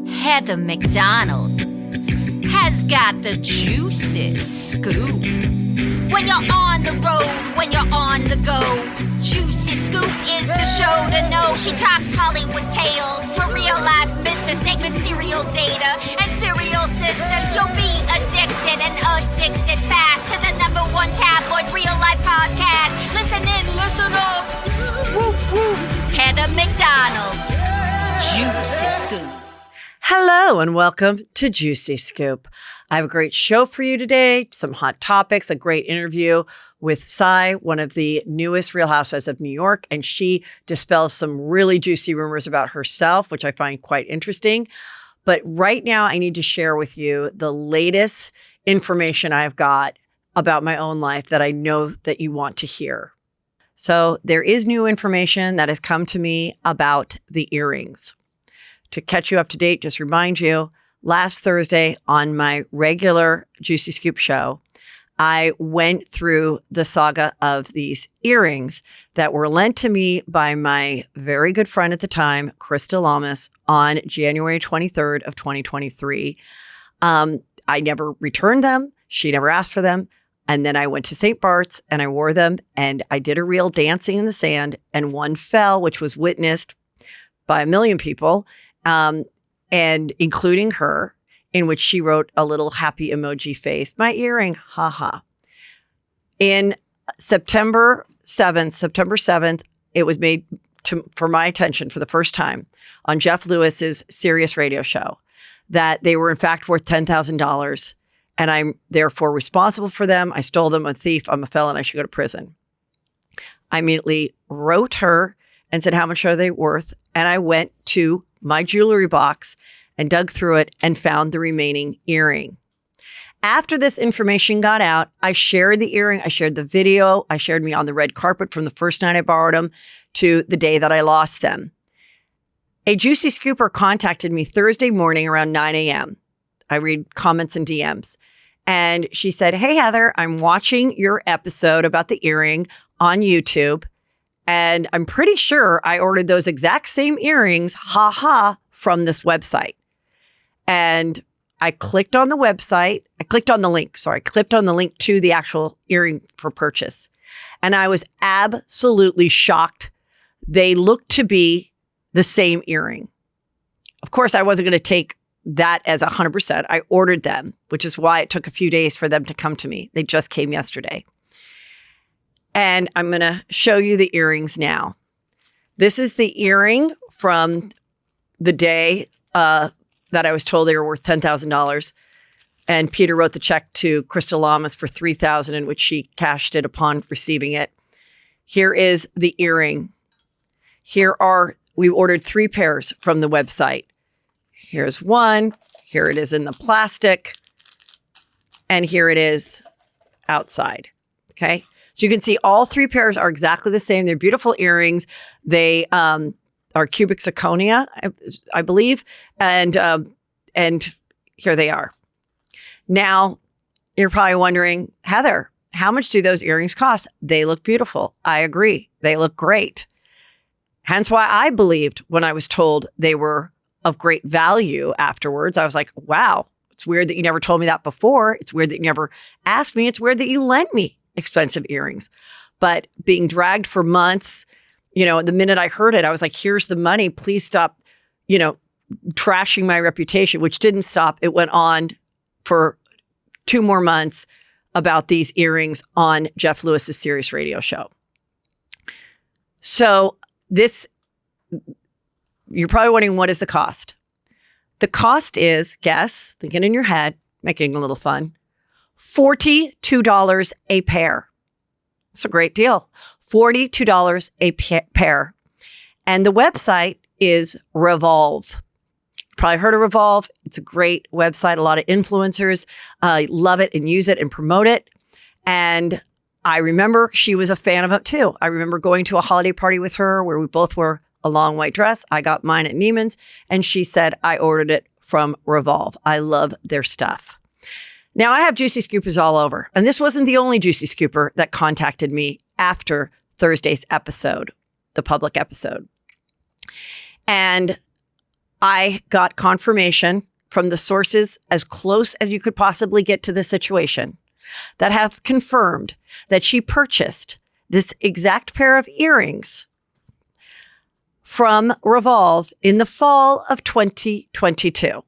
Heather McDonald has got the juiciest scoop. When you're on the road, when you're on the go, Juicy Scoop is the show to know. She talks Hollywood tales, her real life Mr. Segment serial data and serial sister. You'll be addicted and addicted fast to the #1 tabloid real life podcast. Listen in, listen up. Whoop whoop. Heather McDonald, Juicy Scoop. Hello and welcome to Juicy Scoop. I have a great show for you today, some hot topics, a great interview with Sai, one of the newest Real Housewives of New York, and she dispels some really juicy rumors about herself, which I find quite interesting. But right now, I need to share with you the latest information I've got about my own life that I know that you want to hear. So there is new information that has come to me about the earrings. To catch you up to date, just remind you, last Thursday on my regular Juicy Scoop show, I went through the saga of these earrings that were lent to me by my very good friend at the time, Krista Lamas, on January 23rd of 2023. I never returned them. She never asked for them. And then I went to St. Bart's and I wore them and I did a reel dancing in the sand and one fell, which was witnessed by 1 million people. And including her, in which she wrote a little happy emoji face, my earring, haha. In September 7th, it was made for my attention for the first time on Jeff Lewis's Sirius radio show that they were in fact worth $10,000 and I'm therefore responsible for them. I stole them, I'm a thief, I'm a felon, I should go to prison. I immediately wrote her and said, how much are they worth? And I went to my jewelry box and dug through it and found the remaining earring. After this information got out, I shared the earring, I shared the video, I shared me on the red carpet from the first night I borrowed them to the day that I lost them. A Juicy Scooper contacted me Thursday morning around 9 a.m. I read comments and DMs. And she said, hey, Heather, I'm watching your episode about the earring on YouTube. And I'm pretty sure I ordered those exact same earrings, from this website. And I clicked on the website. I clicked on the link to the actual earring for purchase. And I was absolutely shocked. They looked to be the same earring. Of course, I wasn't going to take that as 100%. I ordered them, which is why it took a few days for them to come to me. They just came yesterday. And I'm going to show you the earrings now. This is the earring from the day that I was told they were worth $10,000. And Peter wrote the check to Krista Lamas for $3,000, in which she cashed it upon receiving it. Here is the earring. We ordered 3 pairs from the website. Here's one. Here it is in the plastic. And here it is outside. Okay. So you can see all 3 pairs are exactly the same. They're beautiful earrings. They are cubic zirconia, I believe. And here they are. Now, you're probably wondering, Heather, how much do those earrings cost? They look beautiful. I agree. They look great. Hence why I believed when I was told they were of great value afterwards. I was like, wow, it's weird that you never told me that before. It's weird that you never asked me. It's weird that you lent me expensive earrings. But being dragged for months, the minute I heard it, I was like, here's the money. Please stop, trashing my reputation, which didn't stop. It went on for 2 more months about these earrings on Jeff Lewis's Sirius radio show. So you're probably wondering, what is the cost? The cost is, guess, thinking in your head, making it a little fun, $42 a pair. It's a great deal. $42 a pair. And the website is Revolve. Probably heard of Revolve. It's a great website. A lot of influencers love it and use it and promote it. And I remember she was a fan of it too. I remember going to a holiday party with her where we both wore a long white dress. I got mine at Neiman's and she said, I ordered it from Revolve. I love their stuff. Now, I have Juicy Scoopers all over, and this wasn't the only Juicy Scooper that contacted me after Thursday's episode, the public episode. And I got confirmation from the sources as close as you could possibly get to the situation that have confirmed that she purchased this exact pair of earrings from Revolve in the fall of 2022.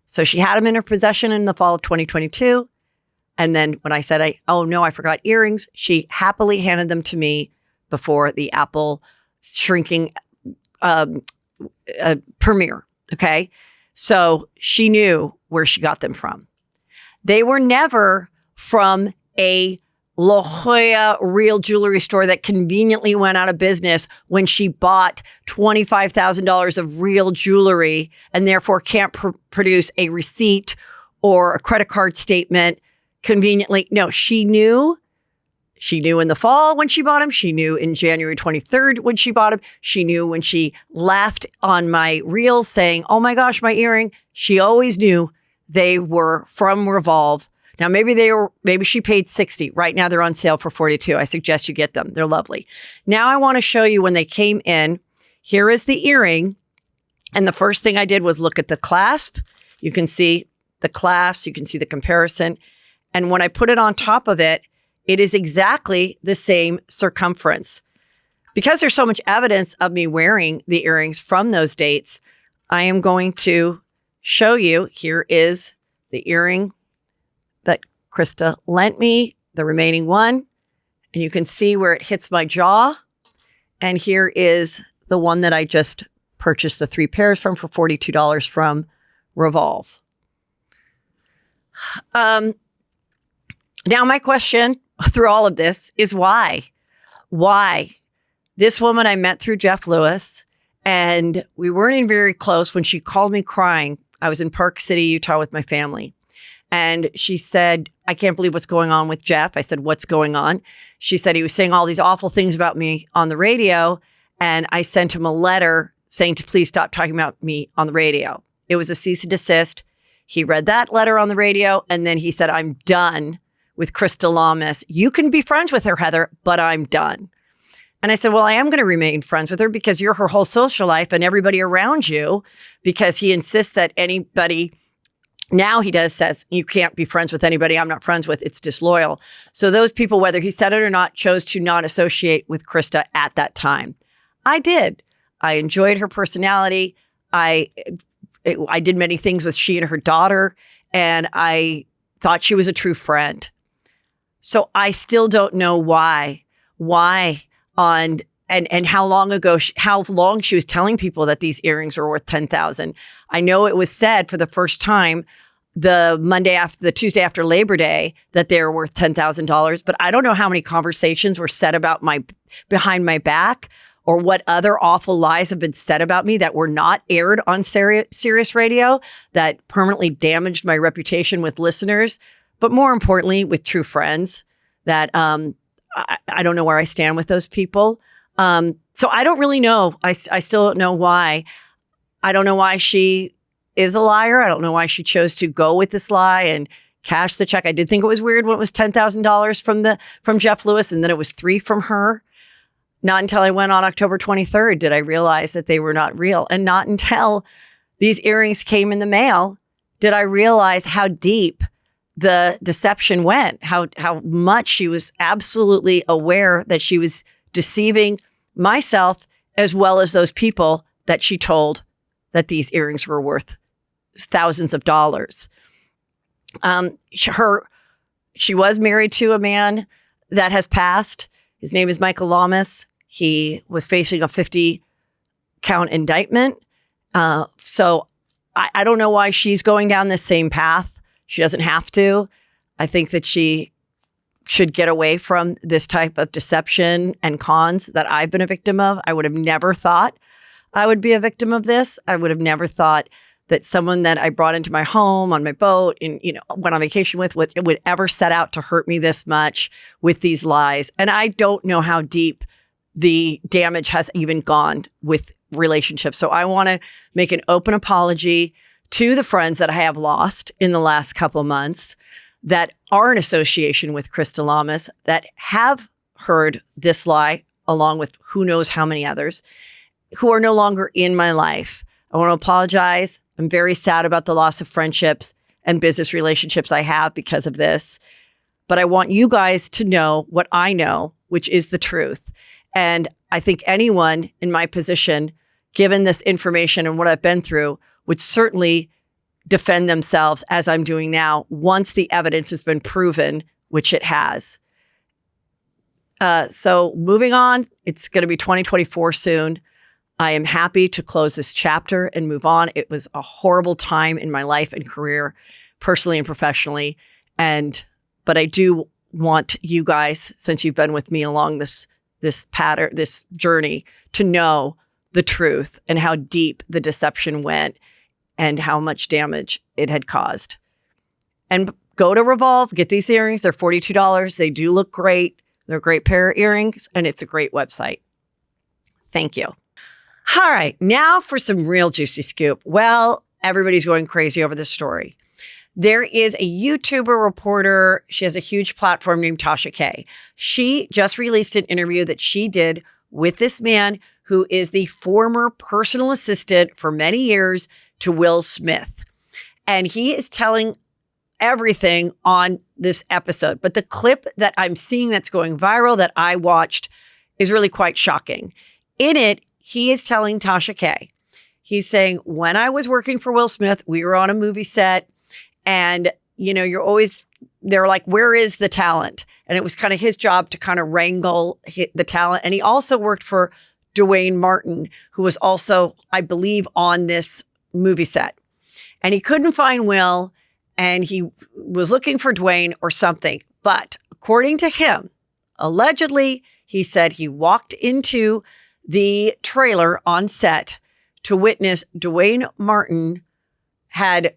So she had them in her possession in the fall of 2022. And then when I said, oh no, I forgot earrings, she happily handed them to me before the Apple shrinking premiere. Okay. So she knew where she got them from. They were never from a La Jolla real jewelry store that conveniently went out of business when she bought $25,000 of real jewelry and therefore can't produce a receipt or a credit card statement conveniently. No, she knew. She knew in the fall when she bought them. She knew in January 23rd when she bought them. She knew when she laughed on my reels saying, oh my gosh, my earring. She always knew they were from Revolve. Now, maybe she paid $60. Right now, they're on sale for $42. I suggest you get them. They're lovely. Now, I want to show you when they came in. Here is the earring. And the first thing I did was look at the clasp. You can see the clasp. You can see the comparison. And when I put it on top of it, it is exactly the same circumference. Because there's so much evidence of me wearing the earrings from those dates, I am going to show you. Here is the earring that Krista lent me, the remaining one. And you can see where it hits my jaw. And here is the one that I just purchased the 3 pairs from for $42 from Revolve. Now, my question through all of this is why? Why? This woman I met through Jeff Lewis, and we weren't even very close when she called me crying. I was in Park City, Utah with my family. And she said, I can't believe what's going on with Jeff. I said, what's going on? She said he was saying all these awful things about me on the radio. And I sent him a letter saying to please stop talking about me on the radio. It was a cease and desist. He read that letter on the radio. And then he said, I'm done with Krista Lamas. You can be friends with her, Heather, but I'm done. And I said, well, I am going to remain friends with her because you're her whole social life and everybody around you, because he insists that anybody now he says, you can't be friends with anybody I'm not friends with. It's disloyal. So those people, whether he said it or not, chose to not associate with Krista at that time. I did. I enjoyed her personality. I did many things with she and her daughter, and I thought she was a true friend. So I still don't know why and how long she was telling people that these earrings were worth $10,000. I know it was said for the first time the Tuesday after Labor Day that they were worth $10,000, but I don't know how many conversations were said about behind my back, or what other awful lies have been said about me that were not aired on Sirius Radio that permanently damaged my reputation with listeners, but more importantly, with true friends that I don't know where I stand with those people. So I don't really know. I still don't know why. I don't know why she is a liar. I don't know why she chose to go with this lie and cash the check. I did think it was weird when it was $10,000 from Jeff Lewis and then it was $3,000 from her. Not until I went on October 23rd did I realize that they were not real. And not until these earrings came in the mail did I realize how deep the deception went, how much she was absolutely aware that she was deceiving myself as well as those people that she told that these earrings were worth thousands of dollars. She was married to a man that has passed. His name is Michael Lamas. He was facing a 50-count indictment. So I don't know why she's going down this same path. She doesn't have to. I think that she should get away from this type of deception and cons that I've been a victim of. I would have never thought I would be a victim of this. I would have never thought that someone that I brought into my home on my boat and went on vacation with would ever set out to hurt me this much with these lies. And I don't know how deep the damage has even gone with relationships. So I want to make an open apology to the friends that I have lost in the last couple months that are in association with Krista Lamas, that have heard this lie, along with who knows how many others, who are no longer in my life. I I want to apologize. I'm very sad about the loss of friendships and business relationships I have because of this. But I want you guys to know what I know, which is the truth. And I think anyone in my position, given this information and what I've been through, would certainly defend themselves as I'm doing now once the evidence has been proven, which it has. So moving on, it's going to be 2024 soon. I am happy to close this chapter and move on. It was a horrible time in my life and career, personally and professionally. But I do want you guys, since you've been with me along this pattern, this journey, to know the truth and how deep the deception went and how much damage it had caused. And go to Revolve, get these earrings. They're $42. They do look great. They're a great pair of earrings, and it's a great website. Thank you. All right, now for some real juicy scoop. Well, everybody's going crazy over this story. There is a YouTuber reporter. She has a huge platform named Tasha K. She just released an interview that she did with this man who is the former personal assistant for many years to Will Smith. And he is telling everything on this episode. But the clip that I'm seeing that's going viral that I watched is really quite shocking. In it, he is telling Tasha K. He's saying, when I was working for Will Smith, we were on a movie set and, they're like, where is the talent? And it was kind of his job to kind of wrangle the talent. And he also worked for Duane Martin, who was also, I believe, on this movie set. And he couldn't find Will, and he was looking for Duane or something. But according to him, allegedly, he said he walked into the trailer on set to witness Duane Martin had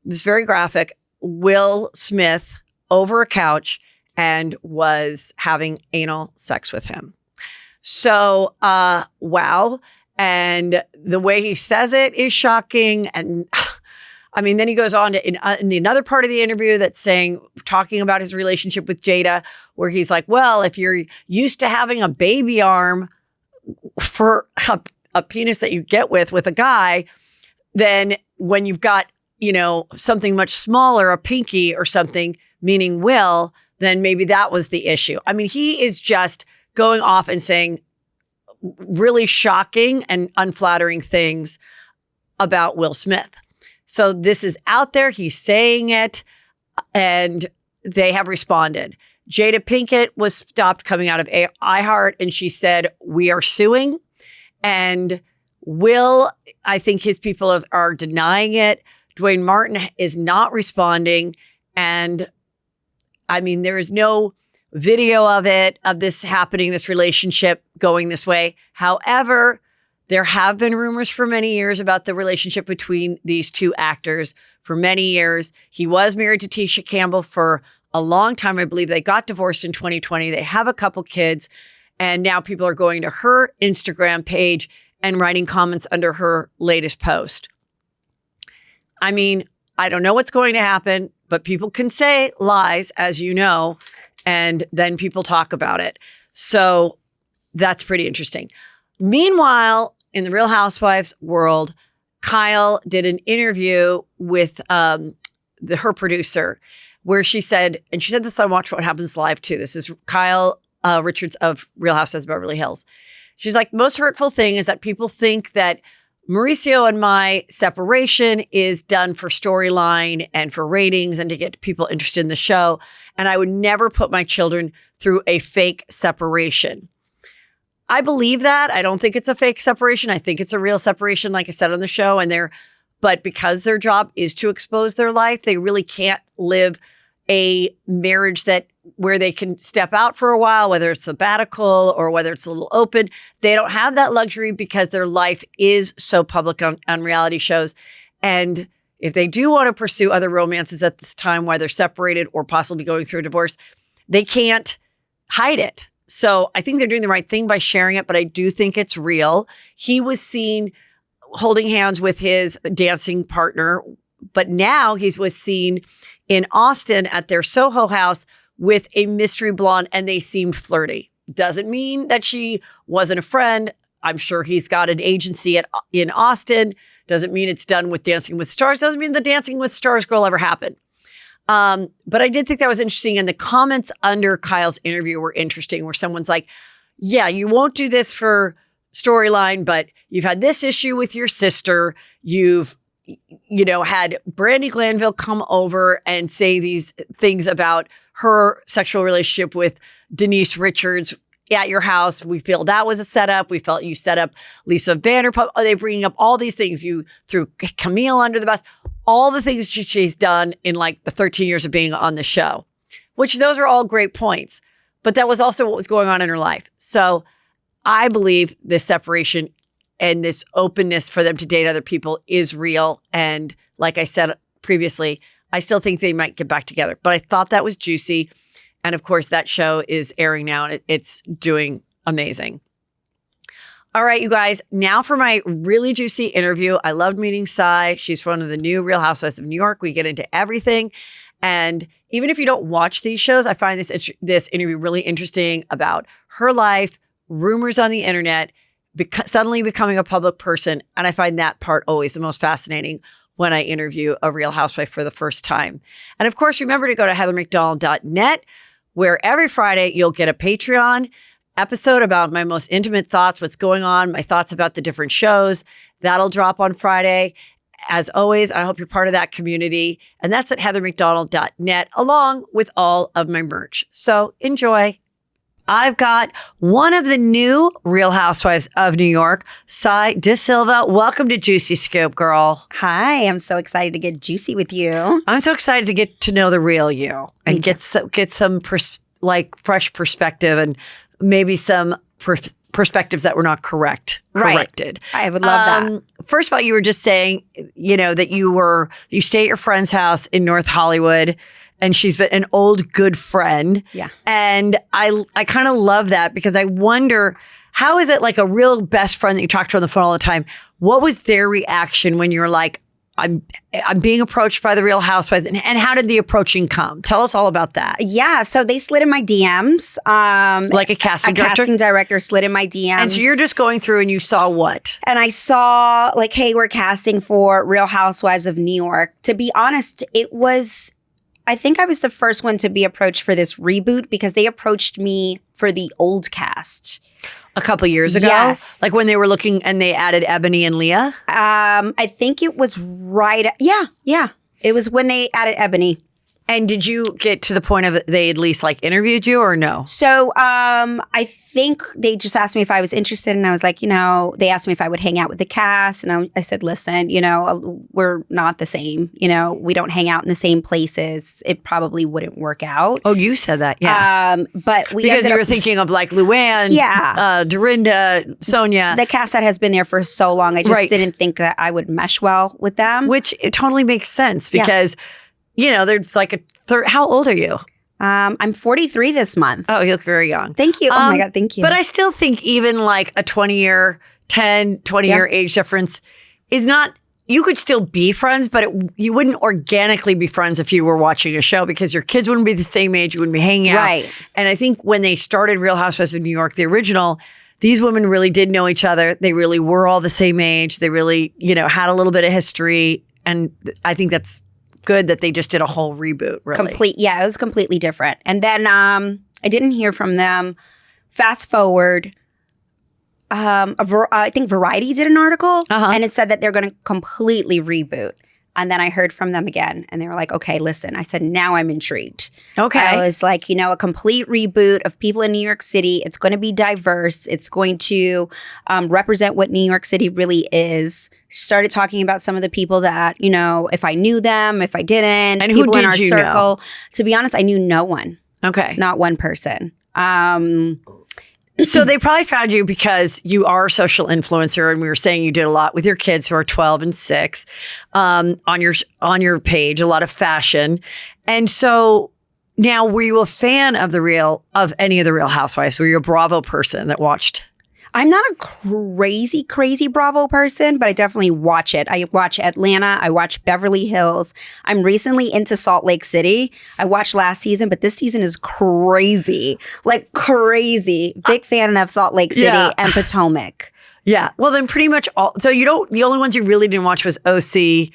this very graphic Will Smith over a couch and was having anal sex with him. So, wow. And the way he says it is shocking. And I mean, then he goes on to, in another part of the interview that's talking about his relationship with Jada, where he's like, well, if you're used to having a baby arm for a penis that you get with a guy, then when you've got, something much smaller, a pinky or something, meaning Will, then maybe that was the issue. I mean, he is just going off and saying really shocking and unflattering things about Will Smith. So this is out there. He's saying it, and they have responded. Jada Pinkett was stopped coming out of iHeart, and she said, we are suing. And Will, I think his people are denying it. Duane Martin is not responding. And I mean, there is no video of this happening, this relationship going this way. However, there have been rumors for many years about the relationship between these two actors for many years. He was married to Tisha Campbell for a long time. I believe they got divorced in 2020. They have a couple kids. And now people are going to her Instagram page and writing comments under her latest post. I mean, I don't know what's going to happen, but people can say lies, as you know, and then people talk about it. So that's pretty interesting. Meanwhile, in the Real Housewives world, Kyle did an interview with her producer where she said this on Watch What Happens Live too. This is Kyle Richards of Real Housewives of Beverly Hills. She's like, the most hurtful thing is that people think that Mauricio and my separation is done for storyline and for ratings and to get people interested in the show. And I would never put my children through a fake separation. I believe that. I don't think it's a fake separation. I think it's a real separation, like I said on the show. But because their job is to expose their life, they really can't live a marriage where they can step out for a while, whether it's sabbatical or whether it's a little open. They don't have that luxury because their life is so public on reality shows. And if they do want to pursue other romances at this time while they're separated or possibly going through a divorce, they can't hide it. So I think they're doing the right thing by sharing it, but I do think it's real. He was seen holding hands with his dancing partner, but now he was seen in Austin at their Soho house with a mystery blonde, and they seemed flirty. Doesn't mean that she wasn't a friend. I'm sure he's got an agency in Austin. Doesn't mean it's done with Dancing with Stars. Doesn't mean the Dancing with Stars girl ever happened. But I did think that was interesting. And the comments under Kyle's interview were interesting, where someone's like, yeah, you won't do this for storyline, but you've had this issue with your sister. You've, had Brandi Glanville come over and say these things about her sexual relationship with Denise Richards at your house. We feel that was a setup. We felt you set up Lisa Vanderpump. Are they bringing up all these things? You threw Camille under the bus. All the things she's done in like the 13 years of being on the show, which those are all great points. But that was also what was going on in her life. So I believe this separation and this openness for them to date other people is real. And like I said previously, I still think they might get back together. But I thought that was juicy. And of course, that show is airing now and it's doing amazing. All right, you guys, now for my really juicy interview. I loved meeting Sai. She's one of the new Real Housewives of New York. We get into everything. And even if you don't watch these shows, I find this interview really interesting about her life, rumors on the internet, suddenly becoming a public person. And I find that part always the most fascinating when I interview a Real Housewife for the first time. And of course, remember to go to heathermcdonald.net, where every Friday you'll get a Patreon episode about my most intimate thoughts, what's going on, my thoughts about the different shows. That'll drop on Friday. As always, I hope you're part of that community. And that's at heathermcdonald.net, along with all of my merch. So enjoy. I've got one of the new Real Housewives of New York, Sai De Silva. Welcome to Juicy Scoop, girl. Hi, I'm so excited to get juicy with you. I'm so excited to get to know the real you and get some fresh perspective and maybe some perspectives that were not corrected. I would love that. First of all, you were just saying, that you stay at your friend's house in North Hollywood. And she's been an old good friend. Yeah. And I kind of love that because I wonder, how is it like a real best friend that you talk to on the phone all the time? What was their reaction when you were like, I'm being approached by the Real Housewives, and how did the approaching come? Tell us all about that. Yeah, so they slid in my DMs. Like a casting director? A casting director slid in my DMs. And so you're just going through and you saw what? And I saw like, hey, we're casting for Real Housewives of New York. To be honest, I think I was the first one to be approached for this reboot because they approached me for the old cast. A couple years ago? Yes. Like when they were looking and they added Ebony and Leah? I think it was right. Yeah. It was when they added Ebony. And did you get to the point of they at least like interviewed you or no? So I think they just asked me if I was interested, and I was like, they asked me if I would hang out with the cast, and I said, listen, we're not the same. We don't hang out in the same places. It probably wouldn't work out. Oh, you said that, yeah. But because you were thinking of like Luann, Dorinda, Sonia. The cast that has been there for so long, I just didn't think that I would mesh well with them. Which it totally makes sense because. There's like how old are you? I'm 43 this month. Oh, you look very young. Thank you. Oh my God, thank you. But I still think even like a 20-year age difference is not, you could still be friends, but you wouldn't organically be friends if you were watching a show because your kids wouldn't be the same age, you wouldn't be hanging out. Right. And I think when they started Real Housewives of New York, the original, these women really did know each other. They really were all the same age. They really, had a little bit of history. And I think that's good that they just did a whole reboot, really. It was completely different. And then I didn't hear from them. Fast forward, I think Variety did an article, and it said that they're going to completely reboot. And then I heard from them again, and they were like, okay, listen. I said, now I'm intrigued. Okay. I was like, a complete reboot of people in New York City. It's going to be diverse. It's going to represent what New York City really is. Started talking about some of the people that, if I knew them, if I didn't. And who people did in our you circle. know? To be honest, I knew no one. Okay. Not one person. So they probably found you because you are a social influencer, and we were saying you did a lot with your kids who are 12 and 6 on your page, a lot of fashion. And so now, were you a fan of any of the Real Housewives? Were you a Bravo person that watched? I'm not a crazy Bravo person, but I definitely watch it. I watch Atlanta. I watch Beverly Hills. I'm recently into Salt Lake City. I watched last season, but this season is crazy. Like crazy. Big fan of Salt Lake City and Potomac. Yeah. Well, then pretty much all. So the only ones you really didn't watch was OC,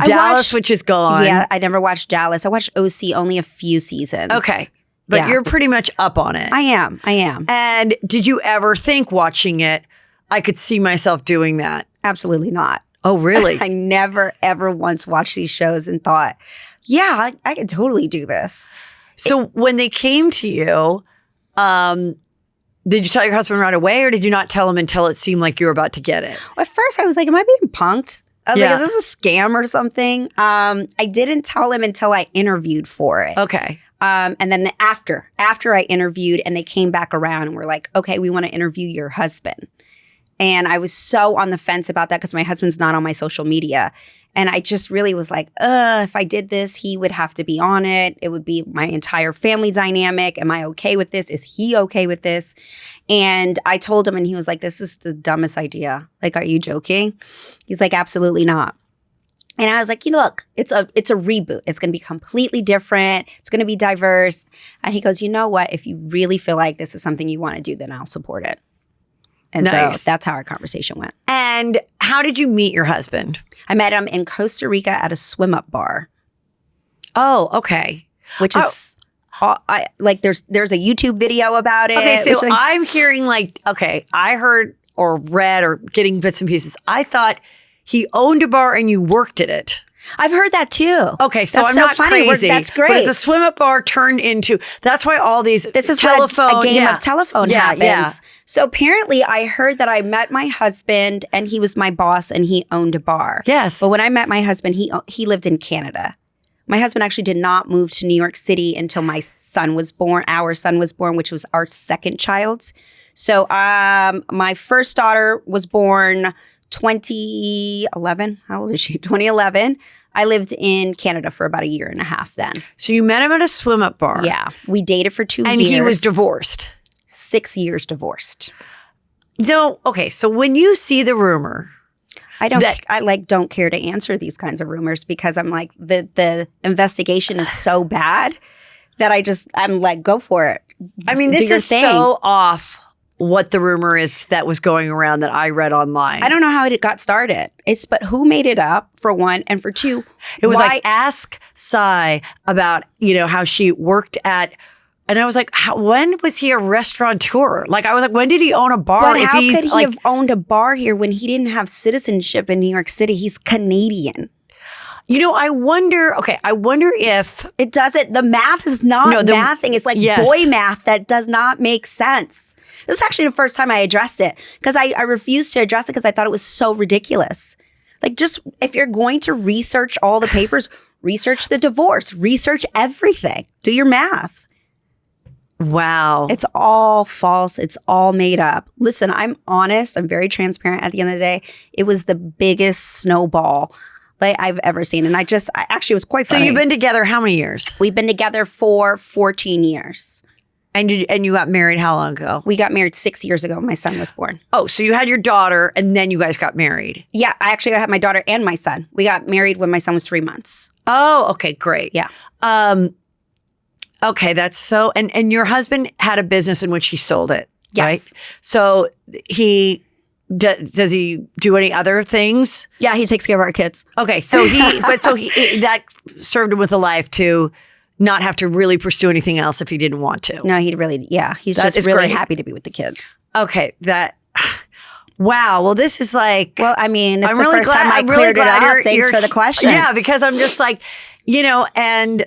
Dallas, which is gone. Yeah, I never watched Dallas. I watched OC only a few seasons. Okay. But you're pretty much up on it. I am. And did you ever think watching it, I could see myself doing that? Absolutely not. Oh, really? I never, ever once watched these shows and thought, yeah, I could totally do this. So when they came to you, did you tell your husband right away, or did you not tell him until it seemed like you were about to get it? At first, I was like, am I being punked? I was like, is this a scam or something? I didn't tell him until I interviewed for it. Okay. And then after I interviewed and they came back around and were like, okay, we want to interview your husband. And I was so on the fence about that because my husband's not on my social media. And I just really was like, if I did this, he would have to be on it. It would be my entire family dynamic. Am I okay with this? Is he okay with this? And I told him and he was like, this is the dumbest idea. Like, are you joking? He's like, absolutely not. And I was like, look, it's a reboot. It's going to be completely different. It's going to be diverse. And he goes, you know what? If you really feel like this is something you want to do, then I'll support it. And nice. So that's how our conversation went. And how did you meet your husband? I met him in Costa Rica at a swim-up bar. Oh, okay. Which is, there's a YouTube video about it. Okay, so I'm hearing I heard or read or getting bits and pieces. I thought he owned a bar and you worked at it. I've heard that too. Okay, so that's I'm so not funny. crazy. That's great. But it's a swim-up bar turned into, that's why all these this is telephone. A game of telephone happens. Yeah. So apparently I heard that I met my husband and he was my boss and he owned a bar. Yes. But when I met my husband, he lived in Canada. My husband actually did not move to New York City until my son was born, our son was born, which was our second child. So my first daughter was born 2011. How old is she? 2011. I lived in Canada for about a year and a half then. So you met him at a swim-up bar. Yeah. We dated for 2 years. And he was divorced. 6 years divorced. No, okay. So when you see the rumor, I don't care to answer these kinds of rumors because I'm like, the investigation is so bad that I'm like, go for it. I mean, this is so off what the rumor is that was going around that I read online. I don't know how it got started. But who made it up, for one, and for two, it was like, ask Sai about, how she worked at, and I was like, when was he a restaurateur? Like, I was like, when did he own a bar? But how could he have owned a bar here when he didn't have citizenship in New York City? He's Canadian. I wonder if it doesn't, the math is not mathing. It's like boy math that does not make sense. This is actually the first time I addressed it because I refused to address it because I thought it was so ridiculous. Like, just if you're going to research all the papers, research the divorce, research everything, do your math. Wow. It's all false. It's all made up. Listen, I'm honest. I'm very transparent at the end of the day. It was the biggest snowball I've ever seen. And I actually was quite funny. So you've been together how many years? We've been together for 14 years. And you got married how long ago? We got married 6 years ago when my son was born. Oh, so you had your daughter and then you guys got married? Yeah, I had my daughter and my son. We got married when my son was 3 months. Oh, okay, great. Yeah. Okay, that's so, and your husband had a business in which he sold it, yes. Right? So does he do any other things? Yeah, he takes care of our kids. Okay, so that served him with a life to not have to really pursue anything else if he didn't want to. No, he's just really happy to be with the kids. Okay, wow. Well, this is like. Well, I mean, it's I'm the really first glad, time I cleared it up. Thanks for the question. Yeah, because I'm just like, and.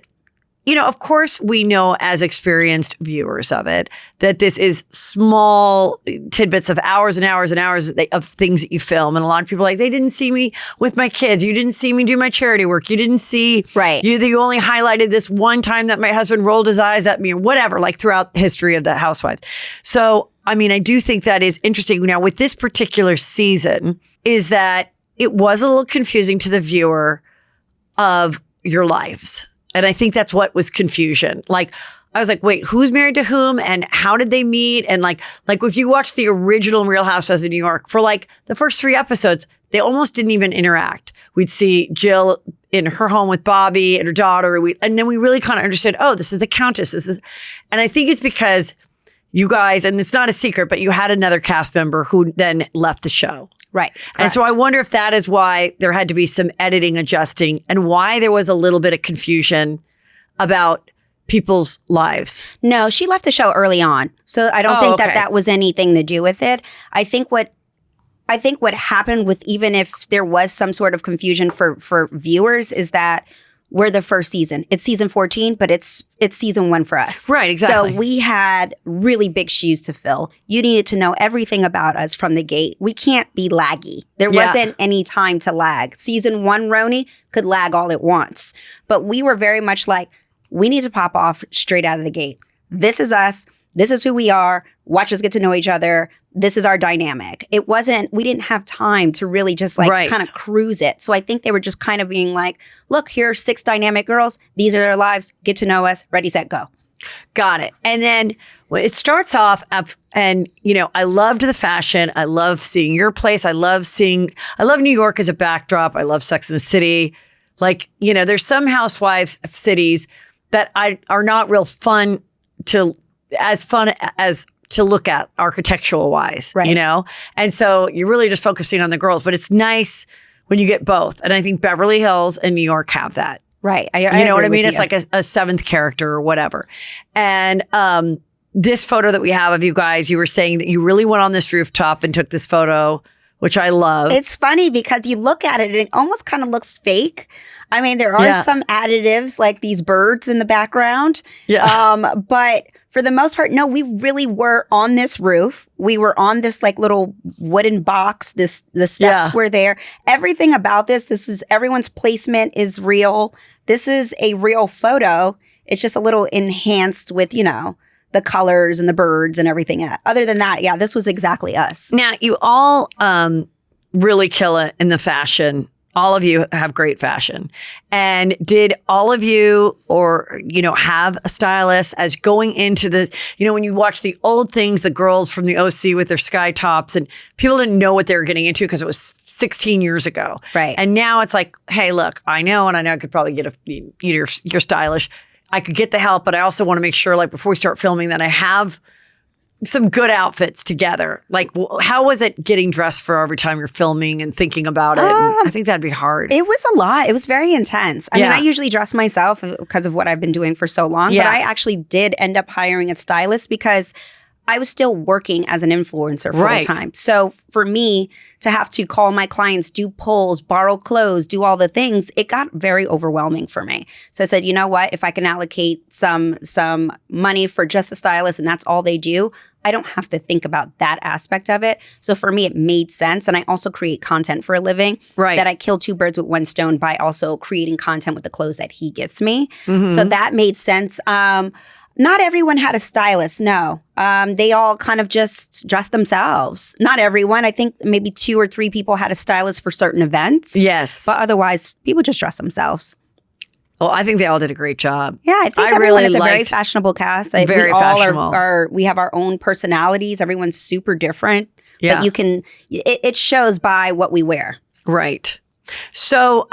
Of course, we know as experienced viewers of it that this is small tidbits of hours and hours and hours of things that you film. And a lot of people are like, they didn't see me with my kids. You didn't see me do my charity work. You didn't see, right. You only highlighted this one time that my husband rolled his eyes at me or whatever, like throughout the history of the Housewives. So, I mean, I do think that is interesting. Now, with this particular season, is that it was a little confusing to the viewer of your lives. And I think that's what was confusion. Like, I was like, wait, who's married to whom and how did they meet? And like if you watch the original Real Housewives of New York, for like the first 3 episodes, they almost didn't even interact. We'd see Jill in her home with Bobby and her daughter. And then we really kind of understood, oh, this is the Countess. And I think it's because you guys, and it's not a secret, but you had another cast member who then left the show. Right. And so I wonder if that is why there had to be some editing, adjusting, and why there was a little bit of confusion about people's lives. No, she left the show early on. So I don't think that was anything to do with it. I think what happened with, even if there was some sort of confusion for viewers, is that we're the first season. It's season 14, but it's season 1 for us. Right, exactly. So we had really big shoes to fill. You needed to know everything about us from the gate. We can't be laggy. There wasn't any time to lag. Season 1 Roni could lag all it wants. But we were very much like, we need to pop off straight out of the gate. This is us. This is who we are. Watch us get to know each other. This is our dynamic. We didn't have time to really just kind of cruise it. So I think they were just kind of being like, look, here are 6 dynamic girls. These are their lives. Get to know us. Ready, set, go. Got it. And then it starts off and, I loved the fashion. I love seeing your place. I love New York as a backdrop. I love Sex and the City. There's some housewives cities that are not real fun as to look at architectural wise, right. And so you're really just focusing on the girls, but it's nice when you get both. And I think Beverly Hills and New York have that. Right. You know what I mean? It's like a 7th character or whatever. And this photo that we have of you guys, you were saying that you really went on this rooftop and took this photo, which I love. It's funny because you look at it and it almost kind of looks fake. I mean, there are some additives like these birds in the background. Yeah. But for the most part, no, we really were on this roof. We were on this little wooden box. The steps were there. Everything about this is everyone's placement is real. This is a real photo. It's just a little enhanced with, the colors and the birds and everything. Other than that, this was exactly us. Now, you all really kill it in the fashion. All of you have great fashion. And did all of you have a stylist as going into the, when you watch the old things, the girls from the OC with their sky tops, and people didn't know what they were getting into because it was 16 years ago. Right. And now it's like, hey, look, I know I could probably get you're stylish. I could get the help, but I also want to make sure before we start filming that I have some good outfits together. How was it getting dressed for every time you're filming and thinking about it? I think that'd be hard. It was a lot. It was very intense. I mean, I usually dress myself because of what I've been doing for so long, but I actually did end up hiring a stylist because I was still working as an influencer full time. So for me to have to call my clients, do polls, borrow clothes, do all the things, it got very overwhelming for me. So I said, you know what? If I can allocate some money for just the stylist and that's all they do, I don't have to think about that aspect of it. So for me, it made sense. And I also create content for a living. Right. That I kill 2 birds with 1 stone by also creating content with the clothes that he gets me. Mm-hmm. So that made sense. Not everyone had a stylist, no. They all kind of just dressed themselves. Not everyone. I think maybe 2 or 3 people had a stylist for certain events. Yes. But otherwise, people just dress themselves. Well, I think they all did a great job. Yeah, I think everyone is a very fashionable cast. Very fashionable. We have our own personalities. Everyone's super different. Yeah. But it shows by what we wear. Right. So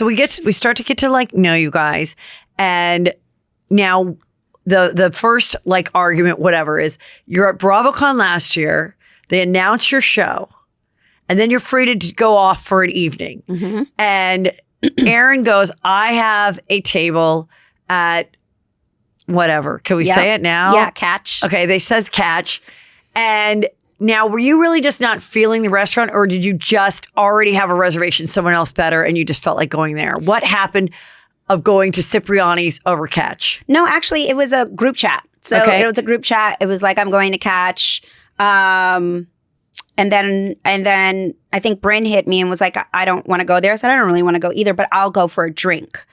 we start to get to know you guys. And now the first argument, whatever, is you're at BravoCon last year. They announce your show. And then you're free to go off for an evening. Mm-hmm. And Aaron goes, I have a table at whatever. Can we say it now? Yeah, Catch. Okay, they says Catch. And now, were you really just not feeling the restaurant, or did you just already have a reservation, someone else better, and you just felt like going there? What happened of going to Cipriani's over Catch? No, actually, it was a group chat. So it was a group chat. It was like, I'm going to Catch. And then I think Bryn hit me and was like, I don't want to go there. I said, I don't really want to go either, but I'll go for a drink.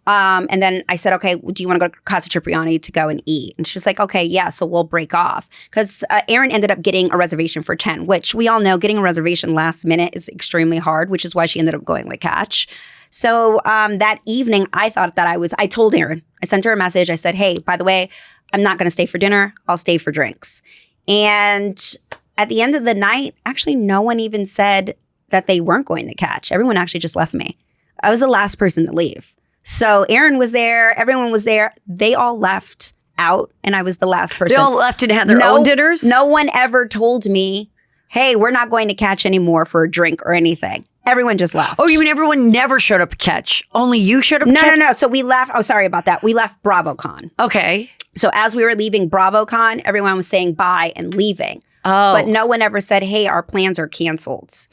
And then I said, okay, do you want to go to Casa Cipriani to go and eat? And she's like, okay, yeah, so we'll break off. Because Aaron ended up getting a reservation for 10, which we all know getting a reservation last minute is extremely hard, which is why she ended up going with Catch. So that evening, I thought that I told Aaron, I sent her a message. I said, hey, by the way, I'm not going to stay for dinner. I'll stay for drinks. And at the end of the night, actually, no one even said that they weren't going to Catch. Everyone actually just left me. I was the last person to leave. So Aaron was there. Everyone was there. They all left. out and I was the last They person. all left and had their own dinners? No one ever told me, hey, we're not going to catch anymore for a drink or anything. Everyone just left. Oh, you mean everyone never showed up to catch? Only you showed up to catch? No. So we left. Oh, sorry about that. We left BravoCon. Okay. So as we were leaving BravoCon, everyone was saying bye and leaving. Oh. But no one ever said, hey, our plans are canceled.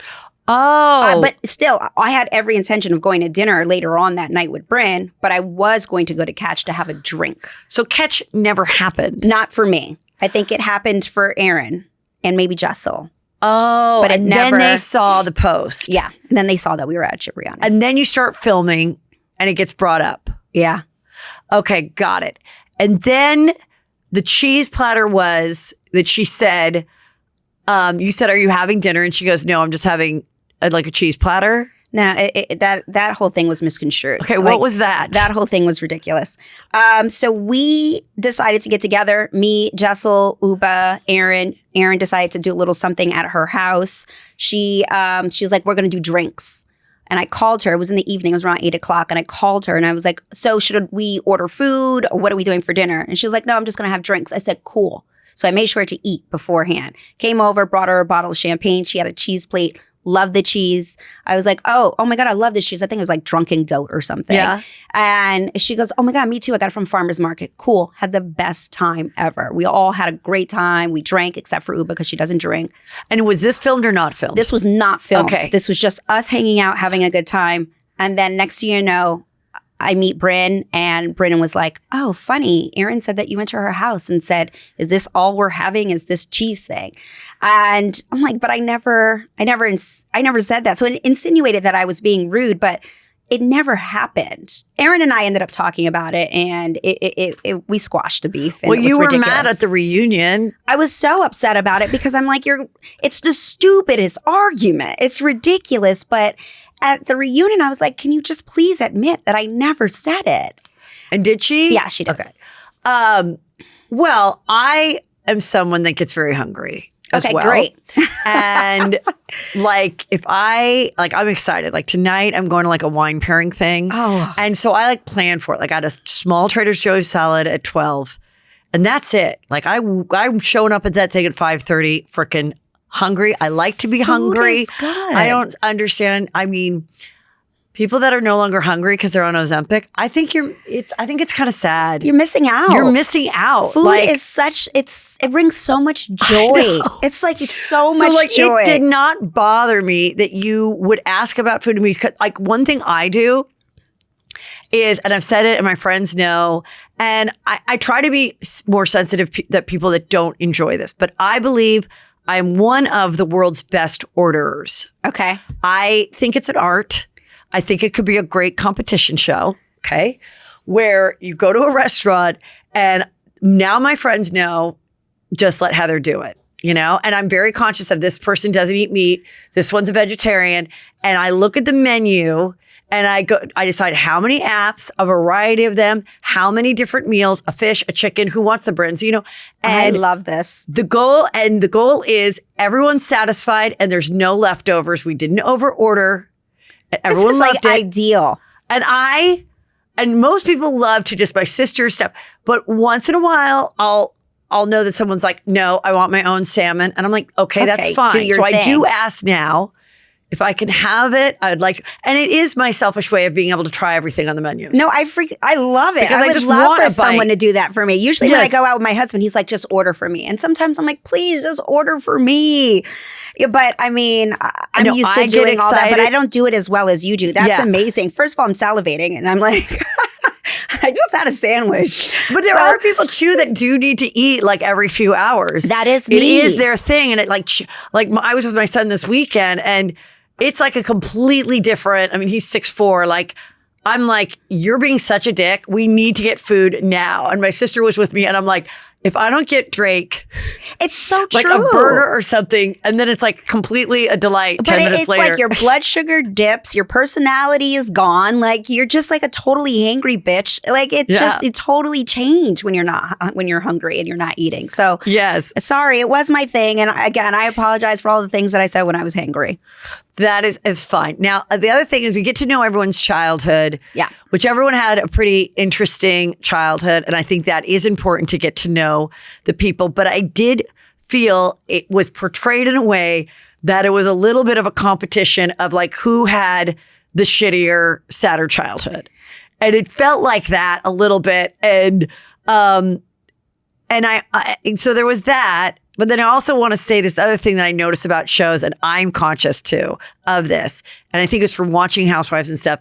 Oh. But still, I had every intention of going to dinner later on that night with Bryn, but I was going to go to Catch to have a drink. So catch never happened. Not for me. I think it happened for Aaron and maybe Jessel. Oh, But it and never- then they saw the post. Yeah. And then they saw that we were at Cipriani. And then you start filming and it gets brought up. Yeah. Okay, got it. And then the cheese platter was that she said, you said, are you having dinner? And she goes, no, I'm just having like a cheese platter. No, that whole thing was misconstrued. Okay, what was that? That whole thing was ridiculous. So we decided to get together. Me, Jessel, Uba, Aaron. Aaron decided to do a little something at her house. She was like, we're going to do drinks. And I called her. It was in the evening. It was around 8 o'clock. And I called her and I was like, so should we order food? Or what are we doing for dinner? And she was like, no, I'm just going to have drinks. I said, cool. So I made sure to eat beforehand. Came over, brought her a bottle of champagne. She had a cheese plate. Loved the cheese. I was like, oh my God, I love this cheese. I think it was like Drunken Goat or something. Yeah. And she goes, oh my God, me too. I got it from Farmer's Market. Cool. Had the best time ever. We all had a great time. We drank, except for Uba because she doesn't drink. And was this filmed or not filmed? This was not filmed. Okay. This was just us hanging out, having a good time. And then next thing you know, I meet Bryn and Bryn was like, oh, funny. Erin said that you went to her house and said, is this all we're having? Is this cheese thing? And I'm like, but I never said that. So it insinuated that I was being rude, but it never happened. Erin and I ended up talking about it and we squashed the beef. And well, it was you were ridiculous. mad at the reunion. I was so upset about it because I'm like, it's the stupidest argument. It's ridiculous. But at the reunion, I was like, can you just please admit that I never said it? And did she? Yeah, she did. Okay. Well, I am someone that gets very hungry as Okay, well. great. And like, I'm excited. Like tonight I'm going to like a wine pairing thing. Oh. And so I like plan for it. Like I had a small Trader Joe's salad at 12 and that's it. Like I'm showing up at that thing at 5:30 freaking hungry. I like to be hungry. Is good. I don't understand. I mean, people that are no longer hungry because they're on Ozempic, I think it's kind of sad. You're missing out. You're missing out. Food like, is it brings so much joy. It's like it's so much joy. It did not bother me that you would ask about food to me. Like one thing I do is, and I've said it and my friends know, and I try to be more sensitive that people that don't enjoy this, but I believe I'm one of the world's best orderers. Okay. I think it's an art. I think it could be a great competition show, okay? Where you go to a restaurant and now my friends know, just let Heather do it, you know? And I'm very conscious of this person doesn't eat meat. This one's a vegetarian. And I look at the menu and I decide how many apps, a variety of them, how many different meals, a fish, a chicken, who wants the Brins, you know? And I love this. The goal is everyone's satisfied and there's no leftovers. We didn't over order. Everyone this is loved like it. ideal. And most people love to just buy sister stuff. But once in a while, I'll know that someone's like, no, I want my own salmon. And I'm like, okay, that's do fine. your So I thing. do ask now if I can have it. I'd like, and it is my selfish way of being able to try everything on the menu. No, I love it. Because I I would just love want for a someone bite. to do that for me. Usually when I Yes. go out with my husband, he's like, just order for me. And sometimes I'm like, please just order for me. Yeah, but I mean, I'm know, used to I get doing all that, but excited. I don't do it as well as you do. That's Yeah. amazing. First of all, I'm salivating and I'm like, I just had a sandwich. But there So- are people too that do need to eat like every few hours. That is It me. is their thing. And it I was with my son this weekend and it's like a completely different, I mean, he's 6'4". Like, I'm like, you're being such a dick. We need to get food now. And my sister was with me and I'm like, if I don't get Drake It's so like true. a burger or something, and then it's like completely a delight 10 minutes it's later. like your blood sugar dips, your personality is gone. Like you're just like a totally hangry bitch. Like it totally changed when you're hungry and you're not eating. So yes. sorry, it was my thing. And again, I apologize for all the things that I said when I was hangry. That is fine. Now, the other thing is we get to know everyone's childhood. Yeah. Which everyone had a pretty interesting childhood. And I think that is important to get to know the people. But I did feel it was portrayed in a way that it was a little bit of a competition of like who had the shittier, sadder childhood. And it felt like that a little bit. And so there was that. But then I also want to say this other thing that I notice about shows, and I'm conscious too of this, and I think it's from watching Housewives and stuff,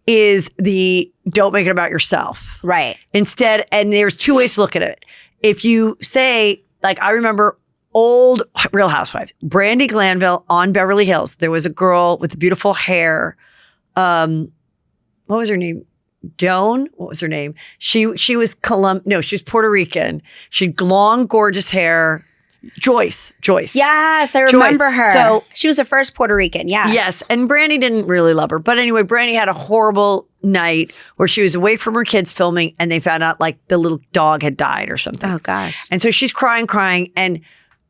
is the don't make it about yourself. Right. Instead, and there's two ways to look at it. If you say, like, I remember old Real Housewives, Brandi Glanville on Beverly Hills, there was a girl with beautiful hair. What was her name? Joan, what was her name? She was she was Puerto Rican. She had long, gorgeous hair. Joyce. Yes, I remember her. So she was the first Puerto Rican. Yes. Yes, and Brandi didn't really love her, but anyway, Brandi had a horrible night where she was away from her kids filming, and they found out like the little dog had died or something. Oh gosh. And so she's crying, and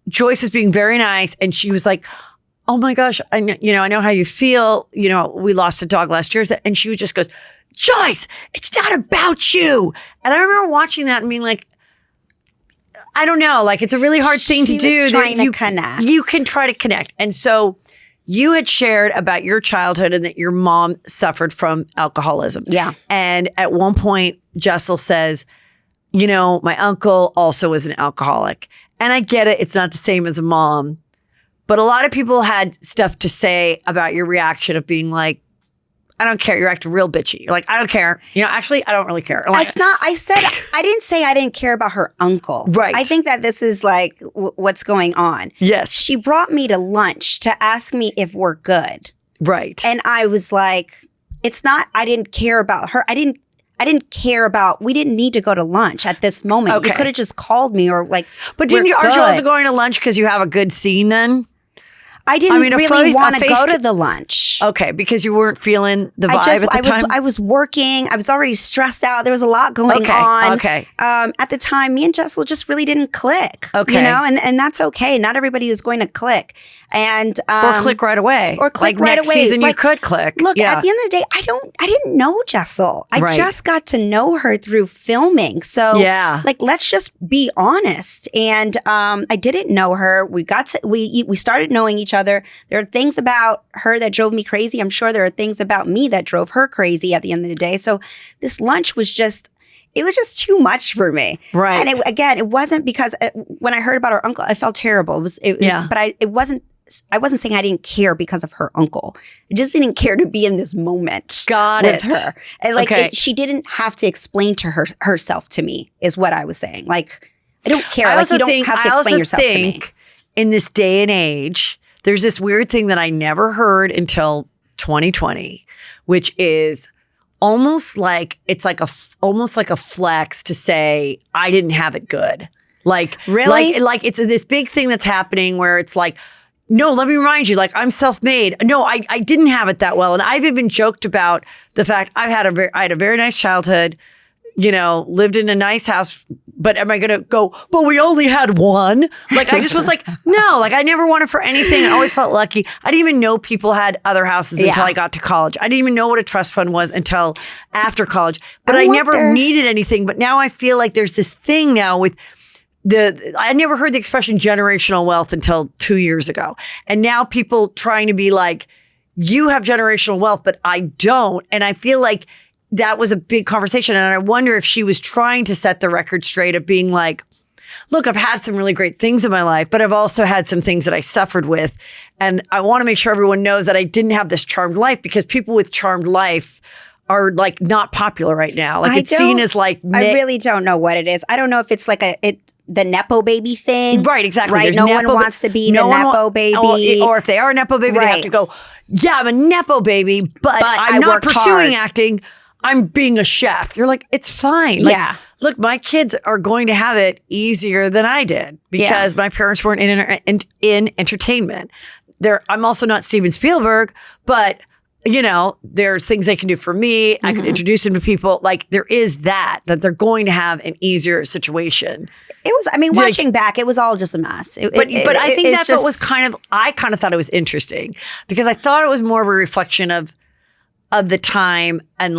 Joyce is being very nice, and she was like, "Oh my gosh, I know how you feel. You know, we lost a dog last year," and she just goes, "Joyce, it's not about you." And I remember watching that and being like, I don't know, like it's a really hard thing to do. Trying to connect. You can try to connect. And so you had shared about your childhood and that your mom suffered from alcoholism. Yeah. And at one point, Jessel says, my uncle also was an alcoholic. And I get it. It's not the same as a mom. But a lot of people had stuff to say about your reaction of being like, I don't care. You're acting real bitchy. You're like, I don't care. Actually, I don't really care. Like, it's not, I didn't say I didn't care about her uncle. Right. I think that this is like what's going on. Yes. She brought me to lunch to ask me if we're good. Right. And I was like, it's not, I didn't care about her. I didn't care about, we didn't need to go to lunch at this moment. Okay. You could have just called me or like, but aren't you also going to lunch because you have a good scene then? I didn't really want to go to the lunch. Okay, because you weren't feeling the vibe at the time? I was working. I was already stressed out. There was a lot going on. Okay. At the time, me and Jessel just really didn't click. Okay. And that's okay. Not everybody is going to click. And or click right away. Or click like right next away. Season you could click. Look, at the end of the day, I didn't know Jessel. I just got to know her through filming. So let's just be honest. And I didn't know her. We started knowing each other. There are things about her that drove me crazy. I'm sure there are things about me that drove her crazy at the end of the day. So this lunch was just too much for me. Right. And it wasn't because when I heard about her uncle, I felt terrible. I wasn't saying I didn't care because of her uncle. I just didn't care to be in this moment with her. And she didn't have to explain to herself to me is what I was saying. Like, I don't care. You don't have to explain yourself to me. In this day and age, there's this weird thing that I never heard until 2020, which is almost like almost like a flex to say I didn't have it good. Like really, like it's this big thing that's happening where it's like, no, let me remind you, like I'm self-made. No, I didn't have it that well, and I've even joked about the fact I had a very nice childhood. Lived in a nice house. But am I going to go, but we only had one? Like, I just was like, no, like I never wanted for anything. I always felt lucky. I didn't even know people had other houses until I got to college. I didn't even know what a trust fund was until after college. But I never needed anything. But now I feel like there's this thing now with I never heard the expression generational wealth until 2 years ago. And now people trying to be like, you have generational wealth, but I don't. And I feel like that was a big conversation. And I wonder if she was trying to set the record straight of being like, look, I've had some really great things in my life, but I've also had some things that I suffered with. And I want to make sure everyone knows that I didn't have this charmed life, because people with charmed life are like not popular right now. Like it's seen as like... I really don't know what it is. I don't know if it's like the Nepo baby thing. Right, exactly. Right, no one wants to be the Nepo baby. Or if they are a Nepo baby, they have to go, yeah, I'm a Nepo baby, but I'm not pursuing acting. I'm being a chef. You're like, it's fine. Like, look, my kids are going to have it easier than I did because my parents weren't in entertainment. I'm also not Steven Spielberg, but there's things they can do for me. I can introduce them to people. Like there is that they're going to have an easier situation. It was, watching back, it was all just a mess. But I think that's what was I kind of thought it was interesting because I thought it was more of a reflection of the time and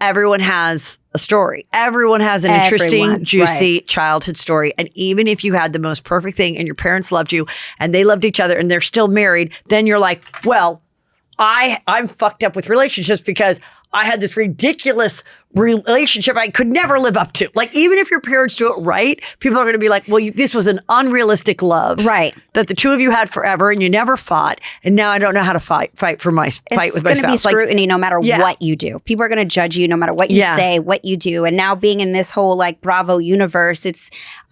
everyone has a story. Everyone has an interesting, juicy childhood story. And even if you had the most perfect thing and your parents loved you and they loved each other and they're still married, then you're like, well, I'm fucked up with relationships because I had this ridiculous relationship I could never live up to. Like, even if your parents do it right, people are going to be like, well, this was an unrealistic love. Right. That the two of you had forever and you never fought. And now I don't know how to fight with my spouse. It's going to be scrutiny no matter what you do. People are going to judge you no matter what you say, what you do. And now being in this whole Bravo universe,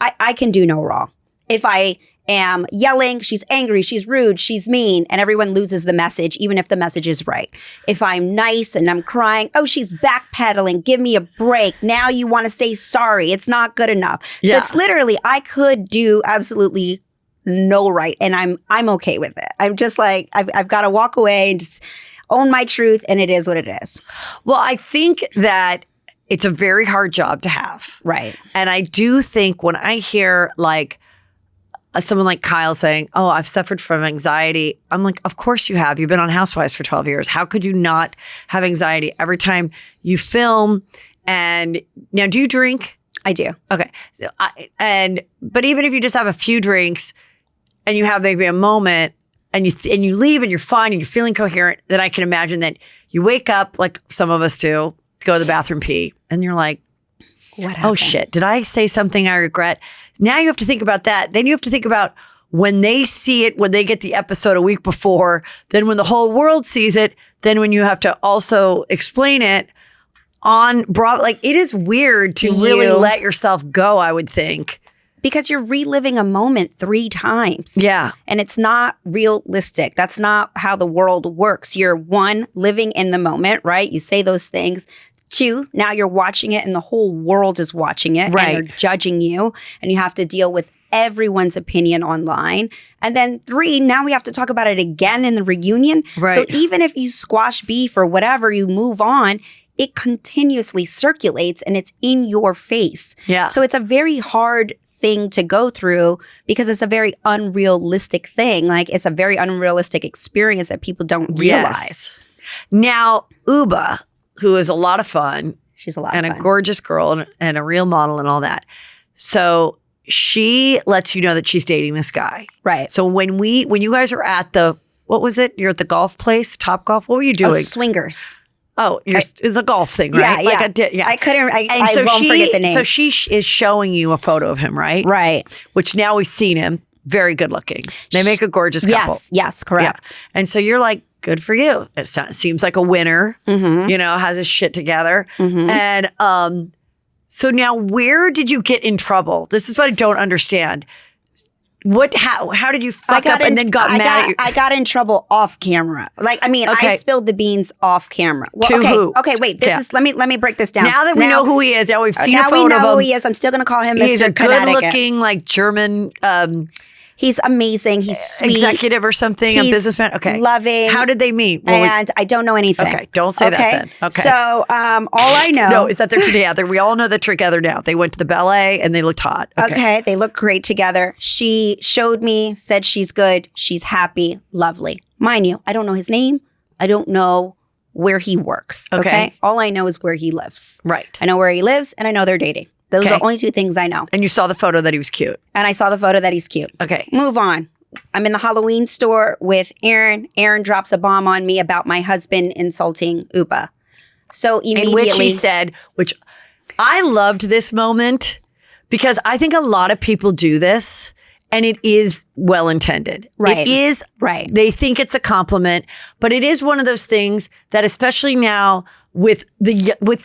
I can do no wrong. If I am yelling, she's angry, she's rude, she's mean, and everyone loses the message, even if the message is right. If I'm nice and I'm crying, oh, she's backpedaling, give me a break. Now you want to say sorry. It's not good enough. So it's literally, I could do absolutely no right, and I'm okay with it. I'm just like, I've got to walk away and just own my truth, and it is what it is. Well, I think that it's a very hard job to have. Right. And I do think when I hear someone like Kyle saying, oh, I've suffered from anxiety. I'm like, of course you have. You've been on Housewives for 12 years. How could you not have anxiety every time you film? And now, do you drink? I do. Okay. So but even if you just have a few drinks and you have maybe a moment and you leave and you're fine and you're feeling coherent, then I can imagine that you wake up like some of us do, go to the bathroom, pee, and you're like, what happened? Oh shit, did I say something I regret? Now you have to think about that. Then you have to think about when they see it, when they get the episode a week before, then when the whole world sees it, then when you have to also explain it on Bravo. Like, it is weird to really let yourself go, I would think. Because you're reliving a moment 3 times. Yeah. And it's not realistic. That's not how the world works. You're 1, living in the moment, right? You say those things. 2, now you're watching it and the whole world is watching it. Right. And they're judging you. And you have to deal with everyone's opinion online. And then 3, now we have to talk about it again in the reunion. Right. So even if you squash beef or whatever, you move on, it continuously circulates and it's in your face. Yeah. So it's a very hard thing to go through because it's a very unrealistic thing. Like, it's a very unrealistic experience that people don't realize. Yes. Now, Uba, who is a lot of fun. She's a lot of fun. And a gorgeous girl and a real model and all that. So she lets you know that she's dating this guy. Right. So when you guys are at what was it? You're at the golf place, Top Golf. What were you doing? Oh, swingers. Oh, it's a golf thing, right? Yeah, I couldn't, I won't forget the name. So she is showing you a photo of him, right? Right. Which now we've seen him. Very good looking. They make a gorgeous couple. Yes, correct. Yeah. And so you're like, good for you. It seems like a winner, has his shit together. And so now, where did you get in trouble? This is what I don't understand. How did you fuck up and then got mad at you? I got in trouble off camera. I spilled the beans off camera. Well, who? Okay, wait. Let me break this down. Now that we know who he is, now we've seen a photo of him. Now we know who he is. I'm still going to call him Mr. He's a Connecticut. good-looking, German... He's amazing. He's sweet. Executive or something, He's a businessman. Okay. Loving. How did they meet? And I don't know anything. Okay, don't say that then. Okay. So all I know. No, is that they're together. We all know they're together now. They went to the ballet and they looked hot. Okay, they look great together. She showed me, said she's good. She's happy. Lovely. Mind you, I don't know his name. I don't know where he works. Okay. All I know is where he lives. Right. I know where he lives and I know they're dating. Those are the only 2 things I know. And you saw the photo that he was cute. And I saw the photo that he's cute. Okay. Move on. I'm in the Halloween store with Aaron. Aaron drops a bomb on me about my husband insulting Uba. So immediately. In which he said, which I loved this moment because I think a lot of people do this and it is well intended. Right. It is. Right. They think it's a compliment, but it is one of those things that especially now with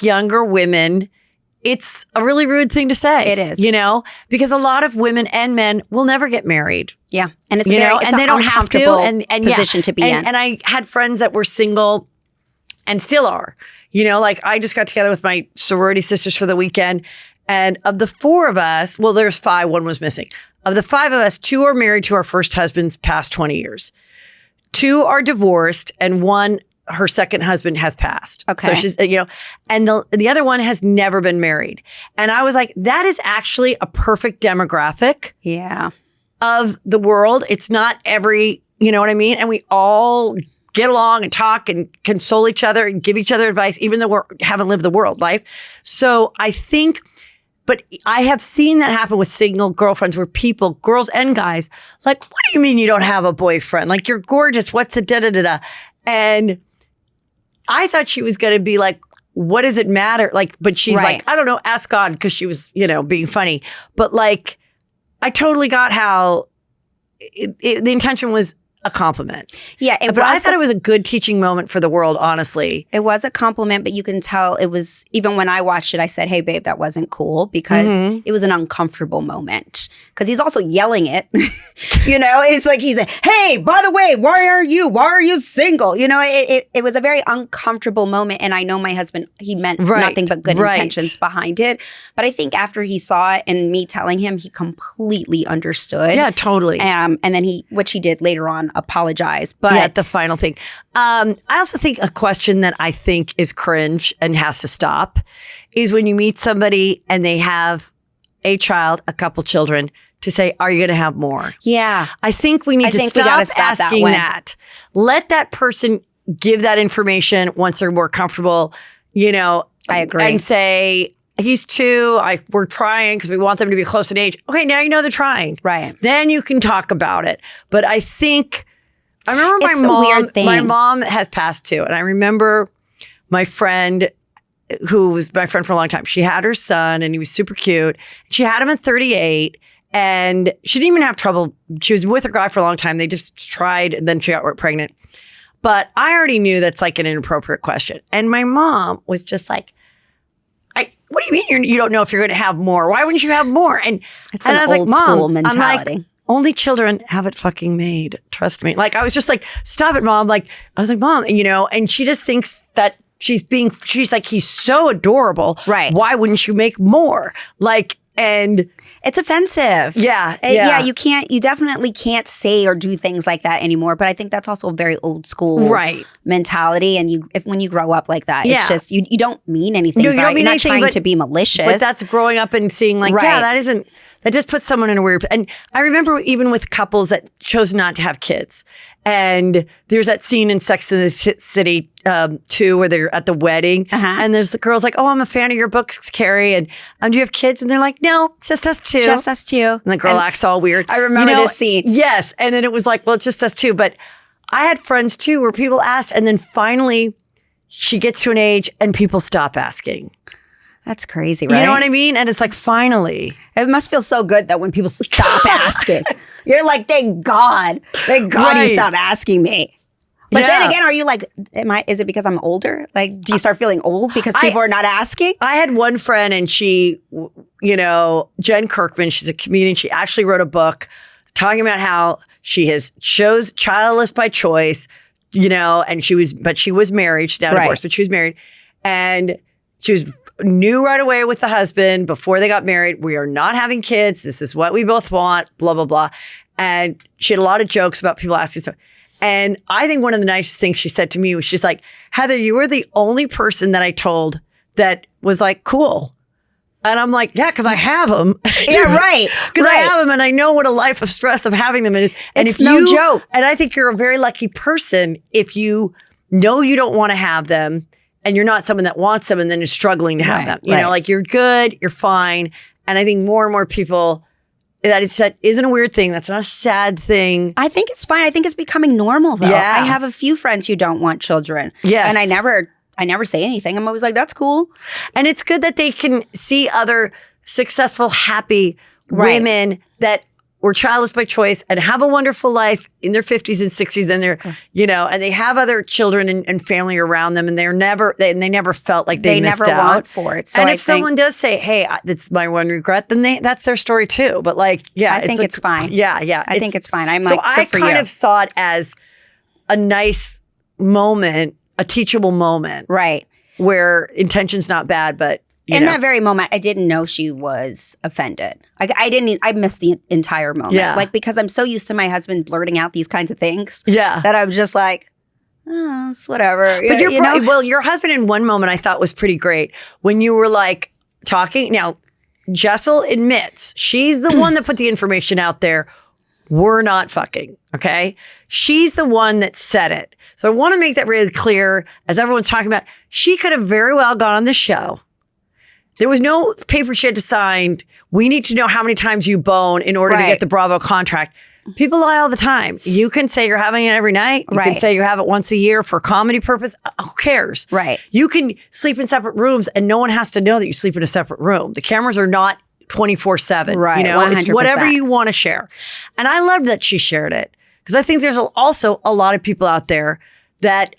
younger women, it's a really rude thing to say. It is. Because a lot of women and men will never get married. Yeah. And it's and they don't have to. And position to be in. And I had friends that were single and still are. You know, like I just got together with my sorority sisters for the weekend. And of the 4 of us, well, there's 5, 1 was missing. Of the 5 of us, 2 are married to our first husbands past 20 years. 2 are divorced and 1, her second husband has passed. Okay. So she's, you know, and the other one has never been married. And I was like, that is actually a perfect demographic of the world. It's not every, you know what I mean? And we all get along and talk and console each other and give each other advice, even though we haven't lived the world life. So I think, but I have seen that happen with single girlfriends where people, girls and guys, like, what do you mean you don't have a boyfriend? Like, you're gorgeous. What's the da-da-da-da? And I thought she was going to be like, what does it matter? Like, but she's like, I don't know, ask God, because she was, you know, being funny. But like, I totally got how the intention was a compliment. Yeah, but I thought it was a good teaching moment for the world, honestly. It was a compliment, but you can tell it was, even when I watched it, I said, hey, babe, that wasn't cool, because it was an uncomfortable moment. Because he's also yelling it. You know, it's like he's like, hey, by the way, why are you single? You know, it was a very uncomfortable moment. And I know my husband, he meant nothing but good intentions behind it. But I think after he saw it and me telling him, he completely understood. Yeah, totally. And then which he did later on, apologize. But yeah, the final thing. I also think a question that I think is cringe and has to stop is when you meet somebody and they have a child, a couple children, to say, are you going to have more? Yeah. I think we need to stop asking that. Let that person give that information once they're more comfortable, you know. I agree. And say, he's 2, we're trying because we want them to be close in age. Okay, now you know they're trying. Right. Then you can talk about it. But I think, I remember It's a weird thing. my mom has passed too. And I remember my friend, who was my friend for a long time, she had her son and he was super cute. She had him at 38 and she didn't even have trouble. She was with her guy for a long time. They just tried and then she got pregnant. But I already knew that's like an inappropriate question. And my mom was just like, what do you mean you don't know if you're going to have more? Why wouldn't you have more? And it's and an I was old like, school Mom, mentality. I'm like, only children have it fucking made. Trust me. Like, I was just like, stop it, Mom. Like, I was like, Mom, you know, and she just thinks that she's like, he's so adorable. Right. Why wouldn't you make more? Like, and it's offensive. Yeah. Yeah, you definitely can't say or do things like that anymore. But I think that's also a very old school mentality. And when you grow up like that, it's just, you don't mean anything. No, you don't mean You're not anything, trying to be malicious. But that's growing up and seeing like, that just puts someone in a weird, and I remember even with couples that chose not to have kids. And there's that scene in Sex and the City 2 where they're at the wedding and there's the girl's like, oh, I'm a fan of your books, Carrie. And do you have kids? And they're like, no, it's just us 2. Just us 2. And the girl acts all weird. I remember this scene. Yes. And then it was like, well, it's just us 2. But I had friends too where people asked and then finally she gets to an age and people stop asking. That's crazy, right? You know what I mean? And it's like, finally. It must feel so good that when people stop asking, you're like, thank God you stop asking me. But then again, are you like, is it because I'm older? Like, do you start feeling old because people are not asking? I had one friend and she, you know, Jen Kirkman, she's a comedian. She actually wrote a book talking about how she chose childless by choice, you know, and she was married. She's now divorced, but she was married. And she knew right away with the husband before they got married, we are not having kids. This is what we both want, blah, blah, blah. And she had a lot of jokes about people asking stuff. And I think one of the nicest things she said to me was, she's like, Heather, you were the only person that I told that was like, cool. And I'm like, yeah, because I have them. Yeah, right. Because I have them and I know what a life of stress of having them is. And it's no joke. And I think you're a very lucky person if you know you don't want to have them and you're not someone that wants them and then is struggling to have them. You know, like you're good, you're fine. And I think more and more people, that isn't a weird thing. That's not a sad thing. I think it's fine. I think it's becoming normal though. Yeah. I have a few friends who don't want children. Yes. And I never say anything. I'm always like, that's cool. And it's good that they can see other successful, happy women that were childless by choice and have a wonderful life in their 50s and 60s and they're, you know, and they have other children and family around them and they never felt like they missed never out. want for it. So and if someone does say, hey, that's my one regret, then that's their story too. But like, yeah. I think it's fine. Yeah, yeah. I think it's fine. I'm so like, I good for kind you. of saw it as a nice moment a teachable moment. Right. Where intention's not bad, but in that very moment, I didn't know she was offended. I missed the entire moment. Yeah. Like, because I'm so used to my husband blurting out these kinds of things. Yeah. That I'm just like, oh, it's whatever. But you know? well, your husband in one moment I thought was pretty great when you were like talking. Now, Jessel admits she's the one that put the information out there. We're not fucking, okay? She's the one that said it. So I want to make that really clear as everyone's talking about. She could have very well gone on the show. There was no paper she had to sign. We need to know how many times you bone in order to get the Bravo contract. People lie all the time. You can say you're having it every night. You can say you have it once a year for comedy purpose. Who cares? Right. You can sleep in separate rooms and no one has to know that you sleep in a separate room. The cameras are not 24/7. Right. You know, 100%. It's whatever you want to share. And I love that she shared it because I think there's also a lot of people out there that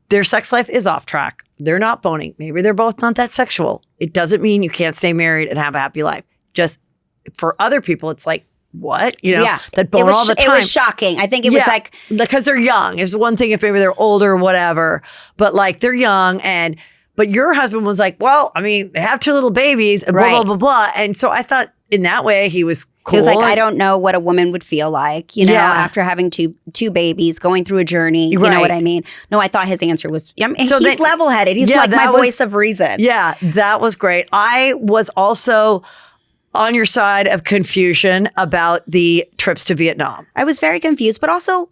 their sex life is off track. They're not boning. Maybe they're both not that sexual. It doesn't mean you can't stay married and have a happy life. Just for other people, it's like, what? You know, that bone all the time. It was shocking. I think it was like... Because they're young. It's one thing if maybe they're older or whatever, but like they're young but your husband was like, well, I mean, they have 2 little babies and blah, blah, blah, blah. And so I thought in that way he was cool. He was like, I don't know what a woman would feel like, you know, after having two babies, going through a journey. You know what I mean? No, I thought his answer was, he's level-headed. He's like my voice of reason. Yeah, that was great. I was also on your side of confusion about the trips to Vietnam. I was very confused, but also...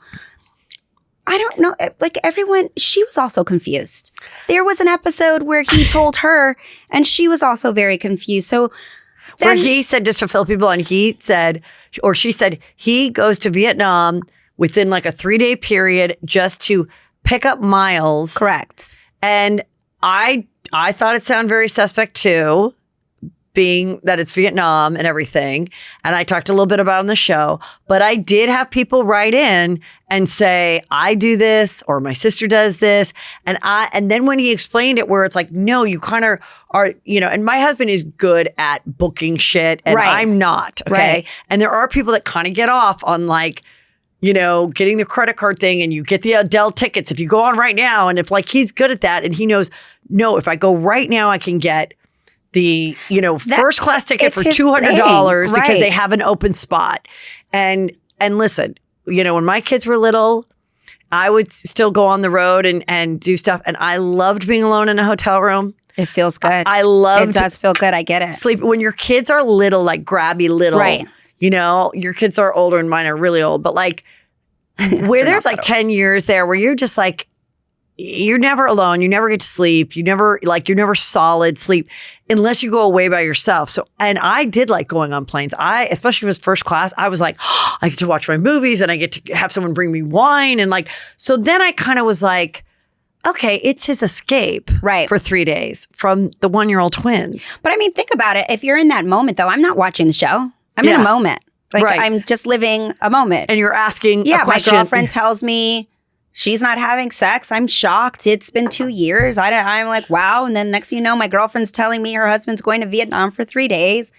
I don't know, like everyone, she was also confused. There was an episode where he told her and she was also very confused. So where he said, just to fill people in, she said he goes to Vietnam within like a 3-day period just to pick up miles. Correct. And I thought it sounded very suspect too, being that it's Vietnam and everything. And I talked a little bit about it on the show, but I did have people write in and say, I do this or my sister does this. And then when he explained it where it's like, no, you kind of are, you know, and my husband is good at booking shit and I'm not. Okay. Right. And there are people that kind of get off on like, you know, getting the credit card thing and you get the Adele tickets if you go on right now. And if like he's good at that and he knows, no, if I go right now, I can get the, you know, first class ticket for $200 because they have an open spot. And listen, you know, when my kids were little, I would still go on the road and do stuff. And I loved being alone in a hotel room. It feels good. I love it. Does feel good. I get it. Sleep when your kids are little, like grabby little. Right. You know, your kids are older and mine are really old. But like where there's like 10 years there where you're just like, you're never alone. You never get to sleep. You're never solid sleep unless you go away by yourself. So, and I did like going on planes. Especially if it was first class, I was like, oh, I get to watch my movies and I get to have someone bring me wine. And like, so then I kind of was like, okay, it's his escape for 3 days from the 1-year-old twins. But I mean, think about it. If you're in that moment though, I'm not watching the show. I'm in a moment. Like I'm just living a moment. And you're asking a question. My girlfriend tells me she's not having sex. I'm shocked. It's been 2 years. I'm like, wow. And then next thing you know, my girlfriend's telling me her husband's going to Vietnam for 3 days.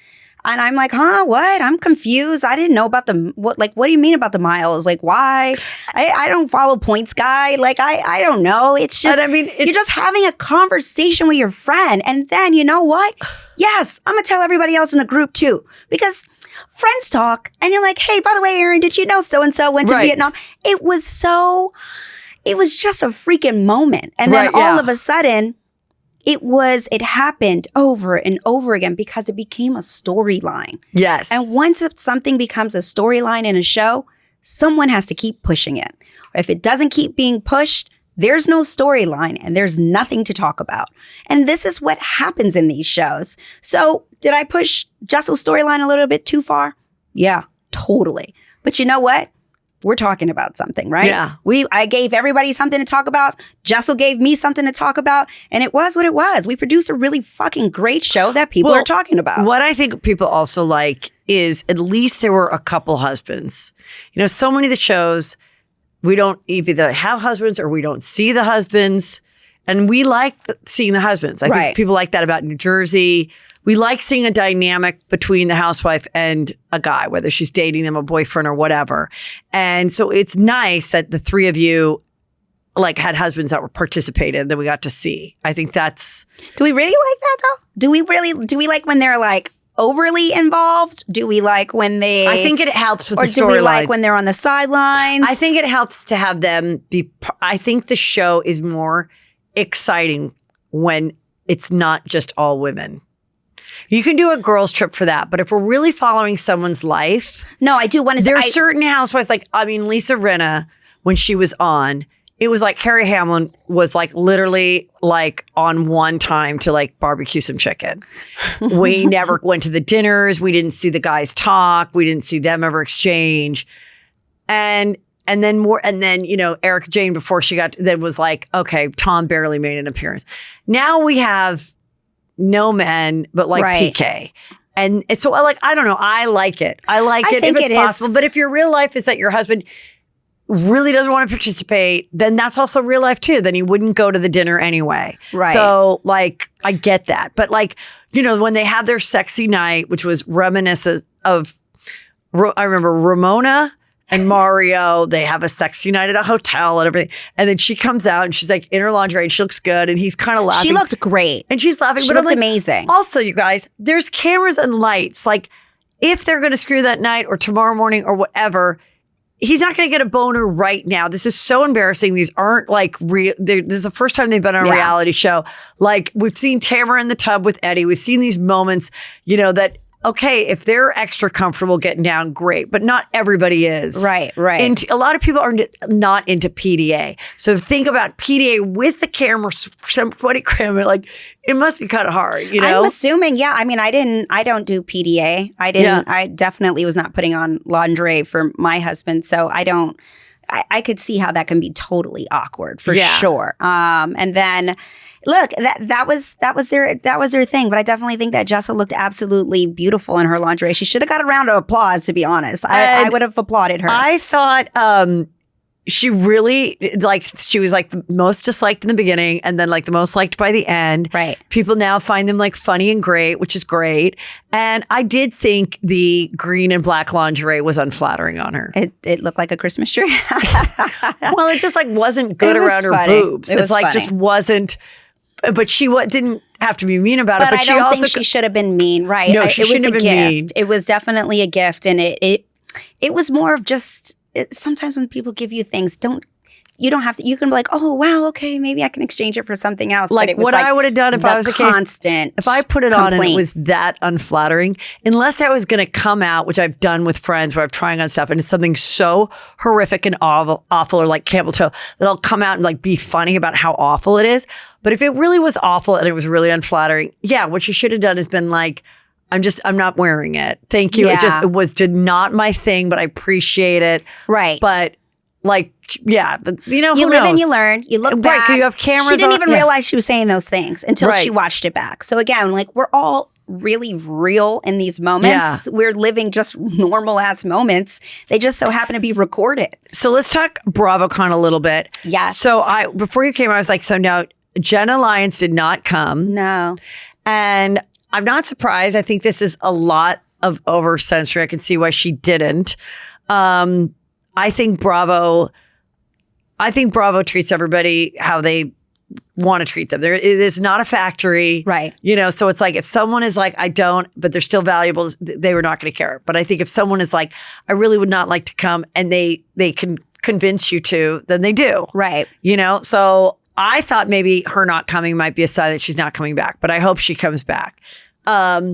And I'm like, huh, what? I'm confused. I didn't know about what do you mean about the miles? Like, why? I don't follow points guy. Like, I don't know. It's just, you're just having a conversation with your friend. And then, you know what? Yes, I'm going to tell everybody else in the group too. Because friends talk and you're like, hey, by the way, Erin, did you know so-and-so went to Vietnam? It was just a freaking moment. And then all of a sudden, it happened over and over again because it became a storyline. Yes. And once something becomes a storyline in a show, someone has to keep pushing it. Or if it doesn't keep being pushed, there's no storyline and there's nothing to talk about. And this is what happens in these shows. So did I push Jessel's storyline a little bit too far? Yeah, totally. But you know what? We're talking about something, right? Yeah. I gave everybody something to talk about. Jessel gave me something to talk about. And it was what it was. We produced a really fucking great show that people are talking about. What I think people also like is at least there were a couple husbands. You know, so many of the shows, we don't either have husbands or we don't see the husbands. And we like seeing the husbands. I think people like that about New Jersey. We like seeing a dynamic between the housewife and a guy, whether she's dating them, a boyfriend or whatever. And so it's nice that the three of you like had husbands that were participated that we got to see. I think that's. Do we really like that though? Do we like when they're like overly involved? Do we like when they? I think it helps with or the do we storylines. like when they're on the sidelines? I think it helps to have them be. I think the show is more exciting when it's not just all women. You can do a girls' trip for that, but if we're really following someone's life, no, I do want to. There's certain housewives, like Lisa Rinna, when she was on, it was like Harry Hamlin was like literally like on one time to like barbecue some chicken. We never went to the dinners. We didn't see the guys talk. We didn't see them ever exchange. And then Erica Jane before she got that was like, okay, Tom barely made an appearance. Now we have no men, but like PK. And so like, I don't know. I like it. I like it if it's possible. But if your real life is that your husband really doesn't want to participate, then that's also real life too. Then he wouldn't go to the dinner anyway. Right. So like, I get that. But like, when they had their sexy night, which was reminiscent of, I remember Ramona and Mario, they have a sexy night at a hotel and everything. And then she comes out and she's like in her lingerie and she looks good and he's kind of laughing. She looked great. And she's laughing. She looked amazing. Also, you guys, there's cameras and lights. Like if they're going to screw that night or tomorrow morning or whatever, he's not going to get a boner right now. This is so embarrassing. These aren't like real. This is the first time they've been on a reality show. Like we've seen Tamara in the tub with Eddie. We've seen these moments, that, okay, if they're extra comfortable getting down, great. But not everybody is. Right. And a lot of people are not into PDA. So think about PDA with the camera, somebody cramming, like it must be kind of hard, I'm assuming, yeah. I mean, I don't do PDA. I definitely was not putting on lingerie for my husband. So I could see how that can be totally awkward for sure. And then look, that was their thing. But I definitely think that Jessa looked absolutely beautiful in her lingerie. She should have got a round of applause, to be honest. I would have applauded her. I thought she really she was like the most disliked in the beginning and then like the most liked by the end. Right. People now find them like funny and great, which is great. And I did think the green and black lingerie was unflattering on her. It looked like a Christmas tree. Well, it just like wasn't good around her boobs. It's like funny. Just wasn't. But she didn't have to be mean about it. But I don't think she should have been mean, right? No, she shouldn't have been mean. It was definitely a gift, and it was more of just. Sometimes when people give you things, you don't have to. You can be like, oh wow, okay, maybe I can exchange it for something else. Like what I would have done if I was a constant. If I put it on and it was that unflattering, unless I was going to come out, which I've done with friends where I'm trying on stuff and it's something so horrific and awful or like camel toe that I'll come out and like be funny about how awful it is. But if it really was awful and it was really unflattering, what you should have done is been like, I'm not wearing it. Thank you. Yeah. It was not my thing, but I appreciate it. Right. But like, but you who live knows? and you learn. You look back. Right, you have cameras. She didn't even realize she was saying those things until she Right. watched it back. So again, like we're all really real in these moments. Yeah. We're living just normal ass moments. They just so happen to be recorded. So let's talk BravoCon a little bit. Yes. So before you came, I was like, so now Jenna Lyons did not come. No. And I'm not surprised. I think this is a lot of over censoring. I can see why she didn't. I think Bravo treats everybody how they want to treat them. It is not a factory. Right. So it's like if someone is like, I don't, but they're still valuable, they were not going to care. But I think if someone is like, I really would not like to come and they can convince you to, then they do. Right. So I thought maybe her not coming might be a sign that she's not coming back, but I hope she comes back. Now,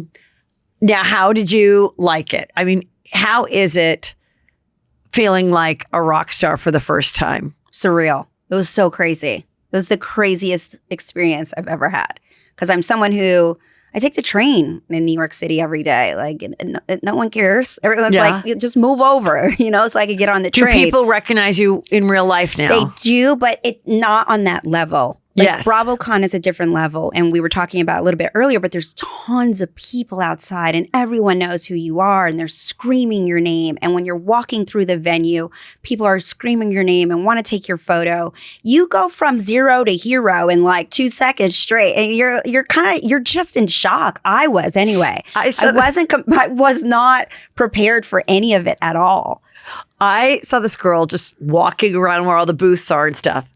how did you like it? I mean, how is it feeling like a rock star for the first time? Surreal. It was so crazy. It was the craziest experience I've ever had. Because I'm someone who, I take the train in New York City every day. Like, no one cares. Everyone's like, just move over, so I could get on the train. Do people recognize you in real life now? They do, but not on that level. Like, yes. BravoCon is a different level. And we were talking about a little bit earlier, but there's tons of people outside and everyone knows who you are and they're screaming your name. And when you're walking through the venue, people are screaming your name and want to take your photo. You go from zero to hero in like 2 seconds straight. And you're just in shock. I was anyway. I was not prepared for any of it at all. I saw this girl just walking around where all the booths are and stuff.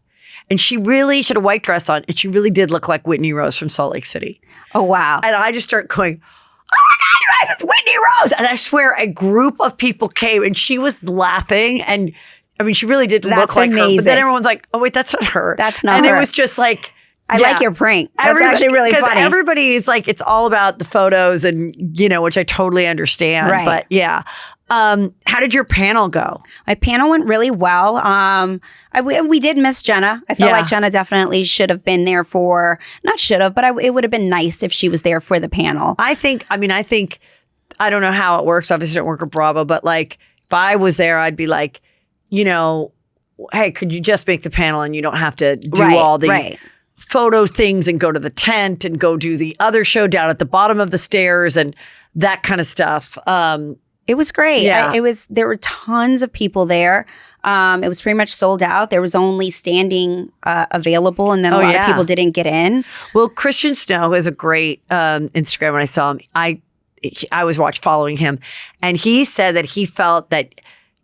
And she had a white dress on, and she really did look like Whitney Rose from Salt Lake City. Oh, wow. And I just started going, oh my God, you guys, it's Whitney Rose. And I swear a group of people came and she was laughing. And I mean, she really did look like her. But then everyone's like, oh, wait, that's not her. That's not her. her. And it was just like, I like your prank. That's actually really funny. Because everybody's like, it's all about the photos and, which I totally understand. Right. But yeah. How did your panel go? My panel went really well. We did miss Jenna. I felt like Jenna definitely should have been there not should have, but it would have been nice if she was there for the panel. I think, I don't know how it works. Obviously, I don't work at Bravo, but like if I was there, I'd be like, hey, could you just make the panel and you don't have to do all the photo things and go to the tent and go do the other show down at the bottom of the stairs and that kind of stuff. It was great. Yeah. There were tons of people there. It was pretty much sold out. There was only standing available, and then a lot of people didn't get in. Well, Christian Snow has a great Instagram. When I saw him, I was following him, and he said that he felt that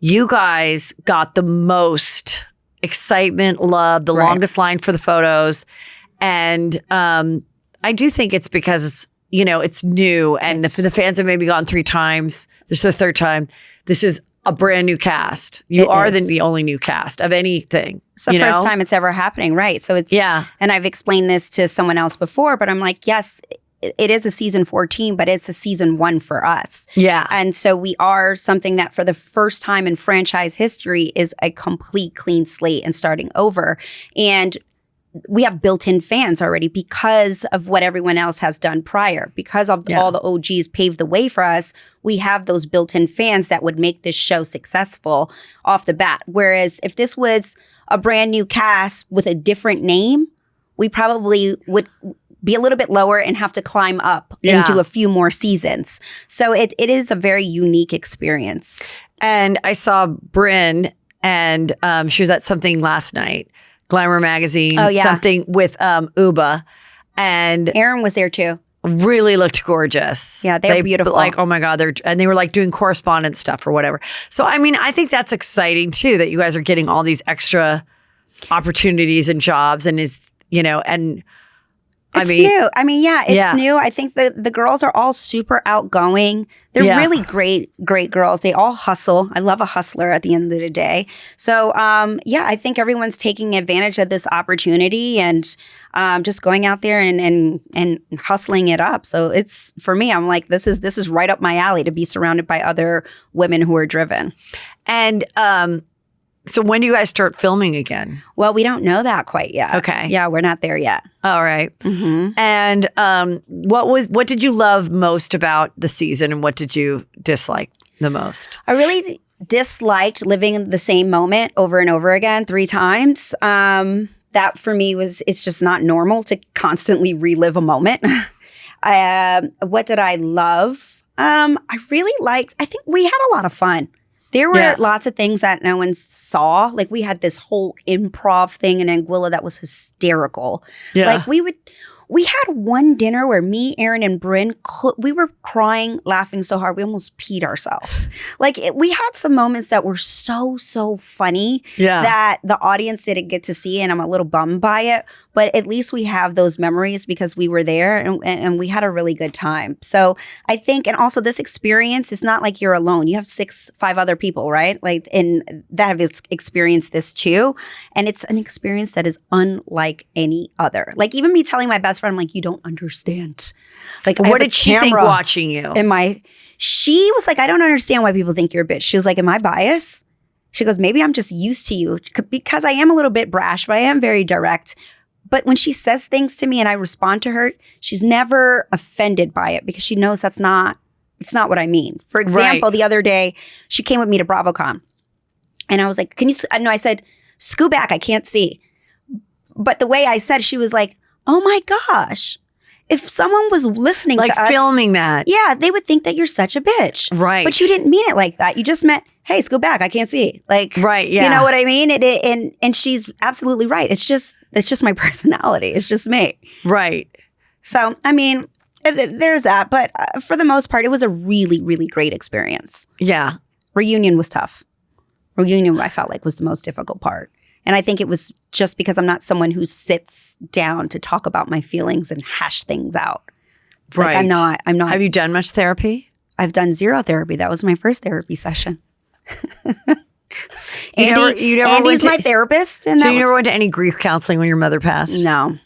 you guys got the most excitement, love, the longest line for the photos, and I do think it's because it's new, and the fans have maybe gone 3 times. This is the 3rd time. This is a brand new cast. You are the only new cast of anything. It's the first time it's ever happening, right? So it's and I've explained this to someone else before, but I'm like, yes, it is a season 14, but it's a season 1 for us. Yeah. And so we are something that for the first time in franchise history is a complete clean slate and starting over. And we have built-in fans already because of what everyone else has done prior. Because of all the OGs paved the way for us, we have those built-in fans that would make this show successful off the bat. Whereas if this was a brand new cast with a different name, we probably would be a little bit lower and have to climb up into a few more seasons. So it is a very unique experience. And I saw Brynn, and she was at something last night. Glamour magazine, something with Uba, and Aaron was there too. Really looked gorgeous. Yeah, they're beautiful. Like, oh my God, they were like doing correspondence stuff or whatever. So I mean, I think that's exciting too that you guys are getting all these extra opportunities and jobs, and and it's new. It's new. I think the girls are all super outgoing. They're really great girls. They all hustle. I love a hustler at the end of the day. So, I think everyone's taking advantage of this opportunity and just going out there and hustling it up. So it's, for me, I'm like, this is right up my alley to be surrounded by other women who are driven. And so when do you guys start filming again? Well, we don't know that quite yet. Okay. Yeah, we're not there yet. All right. Mm-hmm. And what did you love most about the season, and what did you dislike the most? I really disliked living in the same moment over and over again 3 times. That for me it's just not normal to constantly relive a moment. What did I love? I think we had a lot of fun. There were lots of things that no one saw. Like we had this whole improv thing in Anguilla that was hysterical. Yeah. Like we had one dinner where me, Aaron, and Brynn, we were crying, laughing so hard we almost peed ourselves. Like we had some moments that were so funny that the audience didn't get to see, and I'm a little bummed by it. But at least we have those memories because we were there and we had a really good time. So I think, and also this experience is not like you're alone. You have 5 other people, right? Like, and that have experienced this too. And it's an experience that is unlike any other. Like even me telling my best friend, I'm like, you don't understand. Like, what did she think watching you? She was like, I don't understand why people think you're a bitch. She was like, am I biased? She goes, maybe I'm just used to you because I am a little bit brash, but I am very direct. But when she says things to me and I respond to her, she's never offended by it because she knows it's not what I mean. For example, the other day, she came with me to BravoCon. And I was like, I said, scoot back, I can't see. But the way I said, she was like, oh my gosh. If someone was listening to us. Like filming that. Yeah, they would think that you're such a bitch. Right. But you didn't mean it like that. You just meant, hey, scoot back, I can't see. Like, right, yeah. You know what I mean? And she's absolutely right. It's just my personality. It's just me. Right. So, I mean, there's that. But for the most part, it was a really, really great experience. Yeah. Reunion was tough. Reunion, I felt like, was the most difficult part. And I think it was just because I'm not someone who sits down to talk about my feelings and hash things out. Right. Like I'm not. Have you done much therapy? I've done 0 therapy. That was my first therapy session. Andy's my therapist. And so you never went to any grief counseling when your mother passed? No.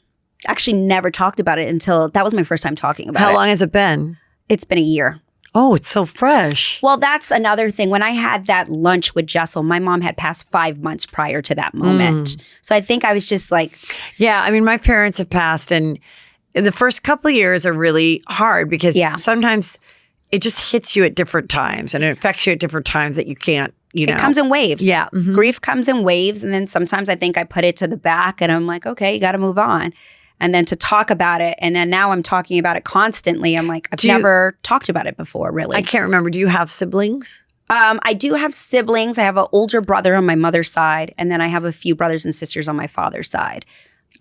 Actually never talked about it until that was my first time talking about it. How long has it been? It's been a year. Oh, it's so fresh. Well, that's another thing. When I had that lunch with Jessel, my mom had passed 5 months prior to that moment. So I think I was just like... Yeah, I mean, my parents have passed, and the first couple of years are really hard because sometimes it just hits you at different times and it affects you at different times that you can't, you know. It comes in waves. Yeah. Mm-hmm. Grief comes in waves, and then sometimes I think I put it to the back and I'm like, okay, you got to move on. And then to talk about it, and then now I'm talking about it constantly. I'm like, I've never talked about it before, really. I can't remember. Do you have siblings? I do have siblings. I have an older brother on my mother's side, and then I have a few brothers and sisters on my father's side.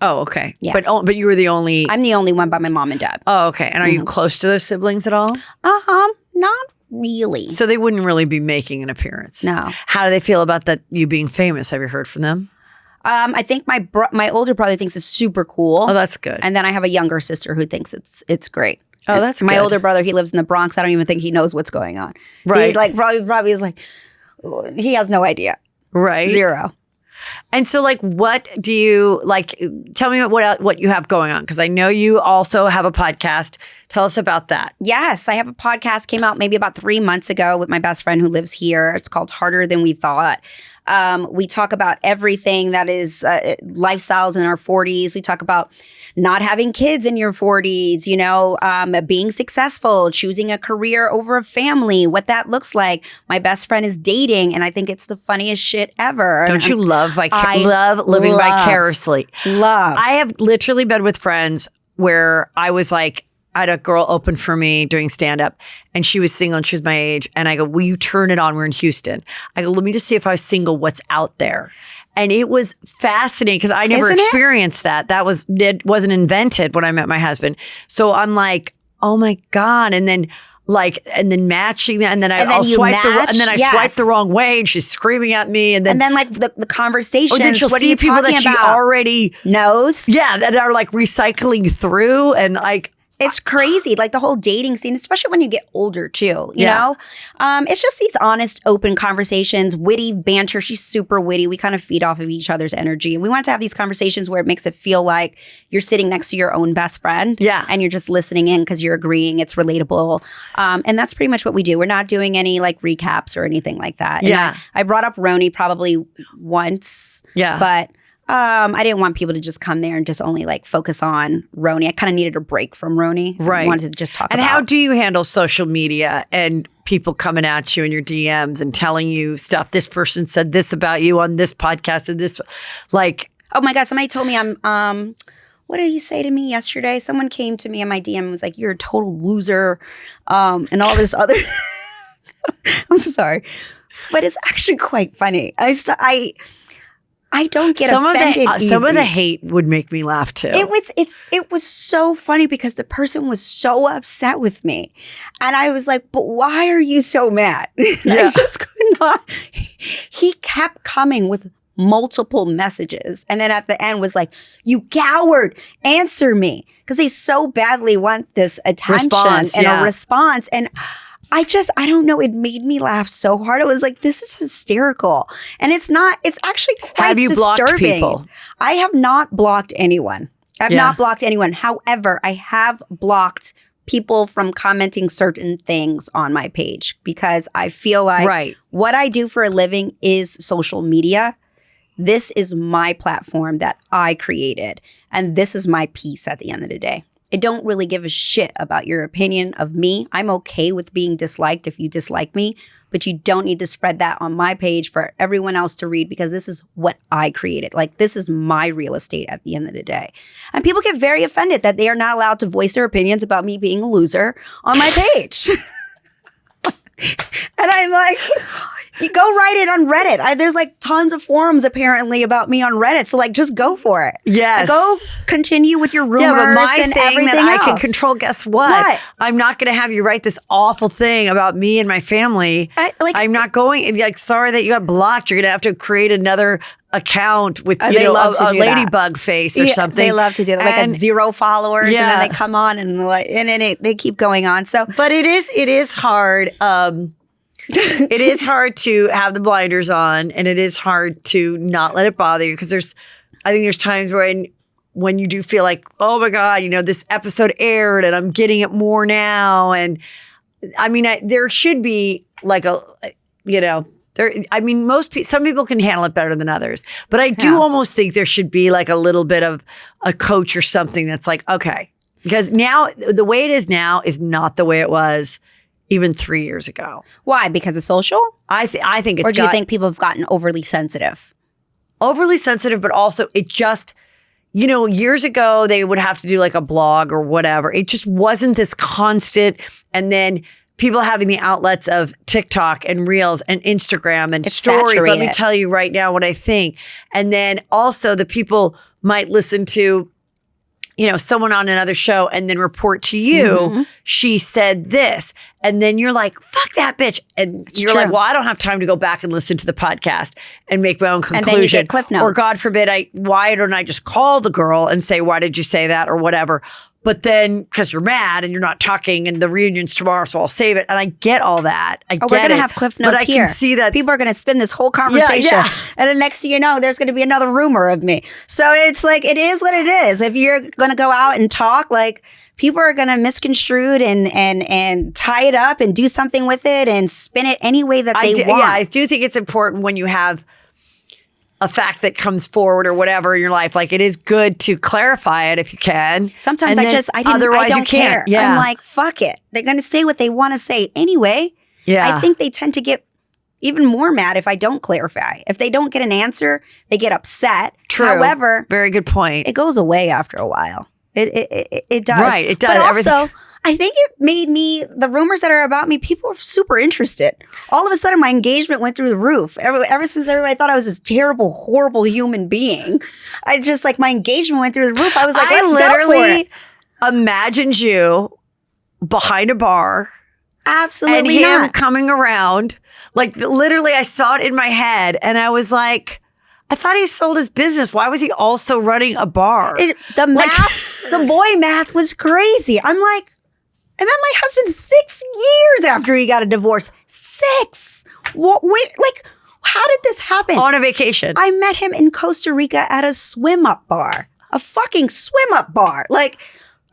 Oh, okay. Yeah. But you were the only... I'm the only one by my mom and dad. Oh, okay. And are you close to those siblings at all? Not really. So they wouldn't really be making an appearance? No. How do they feel about that, you being famous? Have you heard from them? I think my older brother thinks it's super cool. Oh, that's good. And then I have a younger sister who thinks it's great. Oh, that's my good. older brother. He lives in the Bronx. I don't even think he knows what's going on. Right. He's like probably is like he has no idea. Right. 0. And so, like, what do you like? Tell me what you have going on, because I know you also have a podcast. Tell us about that. Yes, I have a podcast. Came out maybe about 3 months ago with my best friend who lives here. It's called Harder Than We Thought. We talk about everything that is lifestyles in our 40s. We talk about not having kids in your 40s, you know, being successful, choosing a career over a family, what that looks like. My best friend is dating, and I think it's the funniest shit ever. Don't you love living vicariously? Love. I have literally been with friends where I was like, I had a girl open for me doing stand-up, and she was single and she was my age. And I go, will you turn it on? We're in Houston. I go, let me just see if I was single, what's out there. And it was fascinating because I never experienced that. It wasn't invented when I met my husband. So I'm like, oh my God. And then matching that, and then I swipe the wrong way, and she's screaming at me, and then like the conversations. Then she'll what see are you people talking that about? she already knows. Yeah, that are like recycling through, and like. It's crazy, like the whole dating scene, especially when you get older too, you know? It's just these honest, open conversations, witty banter. She's super witty. We kind of feed off of each other's energy. And we want to have these conversations where it makes it feel like you're sitting next to your own best friend. Yeah. And you're just listening in because you're agreeing. It's relatable. And that's pretty much what we do. We're not doing any like recaps or anything like that. And I brought up Roni probably once. Yeah. But I didn't want people to just come there and just only like focus on Roni. I kind of needed a break from Roni. Right. I wanted to just talk about. And how do you handle social media and people coming at you in your DMs and telling you stuff? This person said this about you on this podcast, and this, like. Oh my God, somebody told me what did he say to me yesterday? Someone came to me in my DM and was like, you're a total loser, and all this other. I'm sorry. But it's actually quite funny. I don't get offended easy. Some of the hate would make me laugh too. It was so funny because the person was so upset with me. And I was like, but why are you so mad? I just could not. He kept coming with multiple messages. And then at the end was like, you coward, answer me. Because they so badly want this attention a response. And I don't know. It made me laugh so hard. I was like, this is hysterical. And it's actually quite disturbing. Have you blocked people? I have not blocked anyone. I've not blocked anyone. However, I have blocked people from commenting certain things on my page because I feel like what I do for a living is social media. This is my platform that I created. And this is my piece at the end of the day. I don't really give a shit about your opinion of me. I'm okay with being disliked if you dislike me, but you don't need to spread that on my page for everyone else to read because this is what I created. Like, this is my real estate at the end of the day. And people get very offended that they are not allowed to voice their opinions about me being a loser on my page. And I'm like, You go write it on Reddit. There's like tons of forums apparently about me on Reddit. So like, just go for it. Yes. Go continue with your rumors but my and thing everything that else. I can control, guess what? I'm not going to have you write this awful thing about me and my family. I'm not going, like, sorry that you got blocked. You're going to have to create another account with a ladybug face or something. They love to do that, like a 0 followers, and then they come on and they keep going on. So, but it is hard. It is hard to have the blinders on, and it is hard to not let it bother you, because I think there's times when you do feel like, oh my God, this episode aired and I'm getting it more now. And I mean, there should be like some people can handle it better than others, but I do almost think there should be like a little bit of a coach or something that's like, okay, because now the way it is now is not the way it was even 3 years ago. Why? Because of social? I think it's Or do you think people have gotten overly sensitive? Overly sensitive, but also it just, years ago they would have to do like a blog or whatever. It just wasn't this constant. And then people having the outlets of TikTok and Reels and Instagram and stories. Saturated. Let me tell you right now what I think. And then also the people might listen to, someone on another show and then report to you, she said this. And then you're like, fuck that bitch. And you're like, well, I don't have time to go back and listen to the podcast and make my own conclusion. And then you get Cliff Notes. Or God forbid, why don't I just call the girl and say, why did you say that or whatever? But then, because you're mad and you're not talking and the reunion's tomorrow, so I'll save it. And I get all that. We're going to have Cliff Notes here. But I can see that people are going to spin this whole conversation. Yeah. And then next thing you know, there's going to be another rumor of me. So it's like, it is what it is. If you're going to go out and talk, like, people are going to misconstrue it and tie it up and do something with it and spin it any way that they want. Yeah, I do think it's important when you have a fact that comes forward or whatever in your life, like, it is good to clarify it if you can. Sometimes I don't care. Yeah. I'm like, fuck it. They're going to say what they want to say anyway. Yeah. I think they tend to get even more mad if I don't clarify. If they don't get an answer, they get upset. True. However, very good point. It goes away after a while. It does. Right, it does. But also, I think it made the rumors that are about me, people are super interested. All of a sudden, my engagement went through the roof. Ever since everybody thought I was this terrible, horrible human being, I just, like, my engagement went through the roof. I was like, let's go for it. Imagined you behind a bar. Absolutely and not. him coming around. Like, literally, I saw it in my head and I was like, I thought he sold his business. Why was he also running a bar? The boy math was crazy. I'm like, I met my husband 6 years after he got a divorce. 6. Wait, like, how did this happen? On a vacation. I met him in Costa Rica at a swim-up bar. A fucking swim-up bar. Like,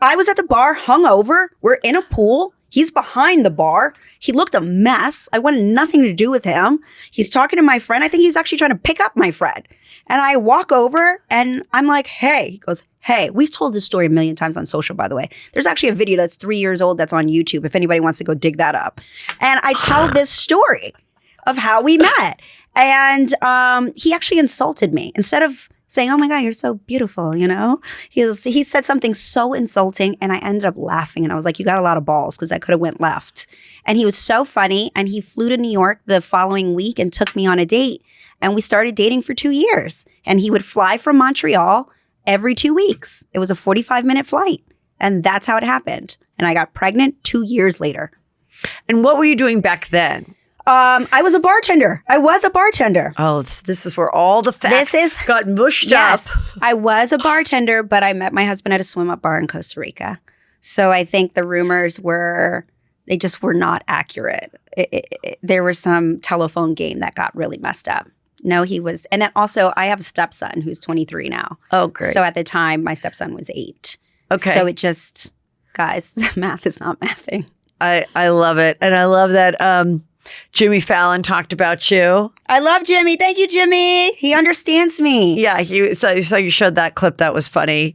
I was at the bar, hungover. We're in a pool. He's behind the bar. He looked a mess. I wanted nothing to do with him. He's talking to my friend. I think he's actually trying to pick up my friend. And I walk over and I'm like, hey. He goes, hey. We've told this story a million times on social, by the way. There's actually a video that's 3 years old that's on YouTube if anybody wants to go dig that up. And I tell this story of how we met. And he actually insulted me. Instead of saying, oh my God, you're so beautiful, he said something so insulting and I ended up laughing. And I was like, you got a lot of balls, because I could have went left. And he was so funny. And he flew to New York the following week and took me on a date. And we started dating for 2 years. And he would fly from Montreal every 2 weeks. It was a 45-minute flight. And that's how it happened. And I got pregnant 2 years later. And what were you doing back then? I was a bartender. Oh, this is where all the facts got mushed up. I was a bartender, but I met my husband at a swim-up bar in Costa Rica. So I think the rumors they just were not accurate. There was some telephone game that got really messed up. No, he was. And then also, I have a stepson who's 23 now. Oh, great. So at the time, my stepson was 8. Okay. So it just, guys, math is not mathing. I love it. And I love that Jimmy Fallon talked about you. I love Jimmy. Thank you, Jimmy. He understands me. Yeah. So you showed that clip. That was funny.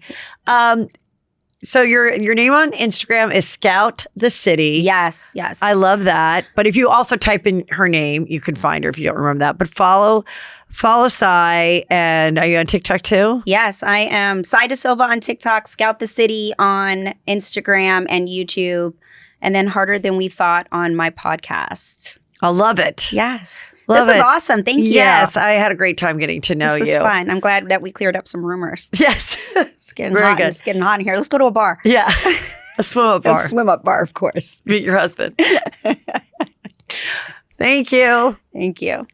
So your name on Instagram is Scout the City. Yes. I love that. But if you also type in her name, you can find her if you don't remember that. But follow Sai. And are you on TikTok too? Yes, I am. Sai De Silva on TikTok, Scout the City on Instagram and YouTube, and then Harder Than We Thought on my podcast. I love it. Yes. Love this was it. awesome. Thank you. Yes, I had a great time getting to know This you. was fun. I'm glad that we cleared up some rumors. Yes. It's getting Very hot. good. It's getting hot in here. Let's go to a bar. Yeah. A swim up bar. A swim up bar, of course. Meet your husband. Thank you. Thank you.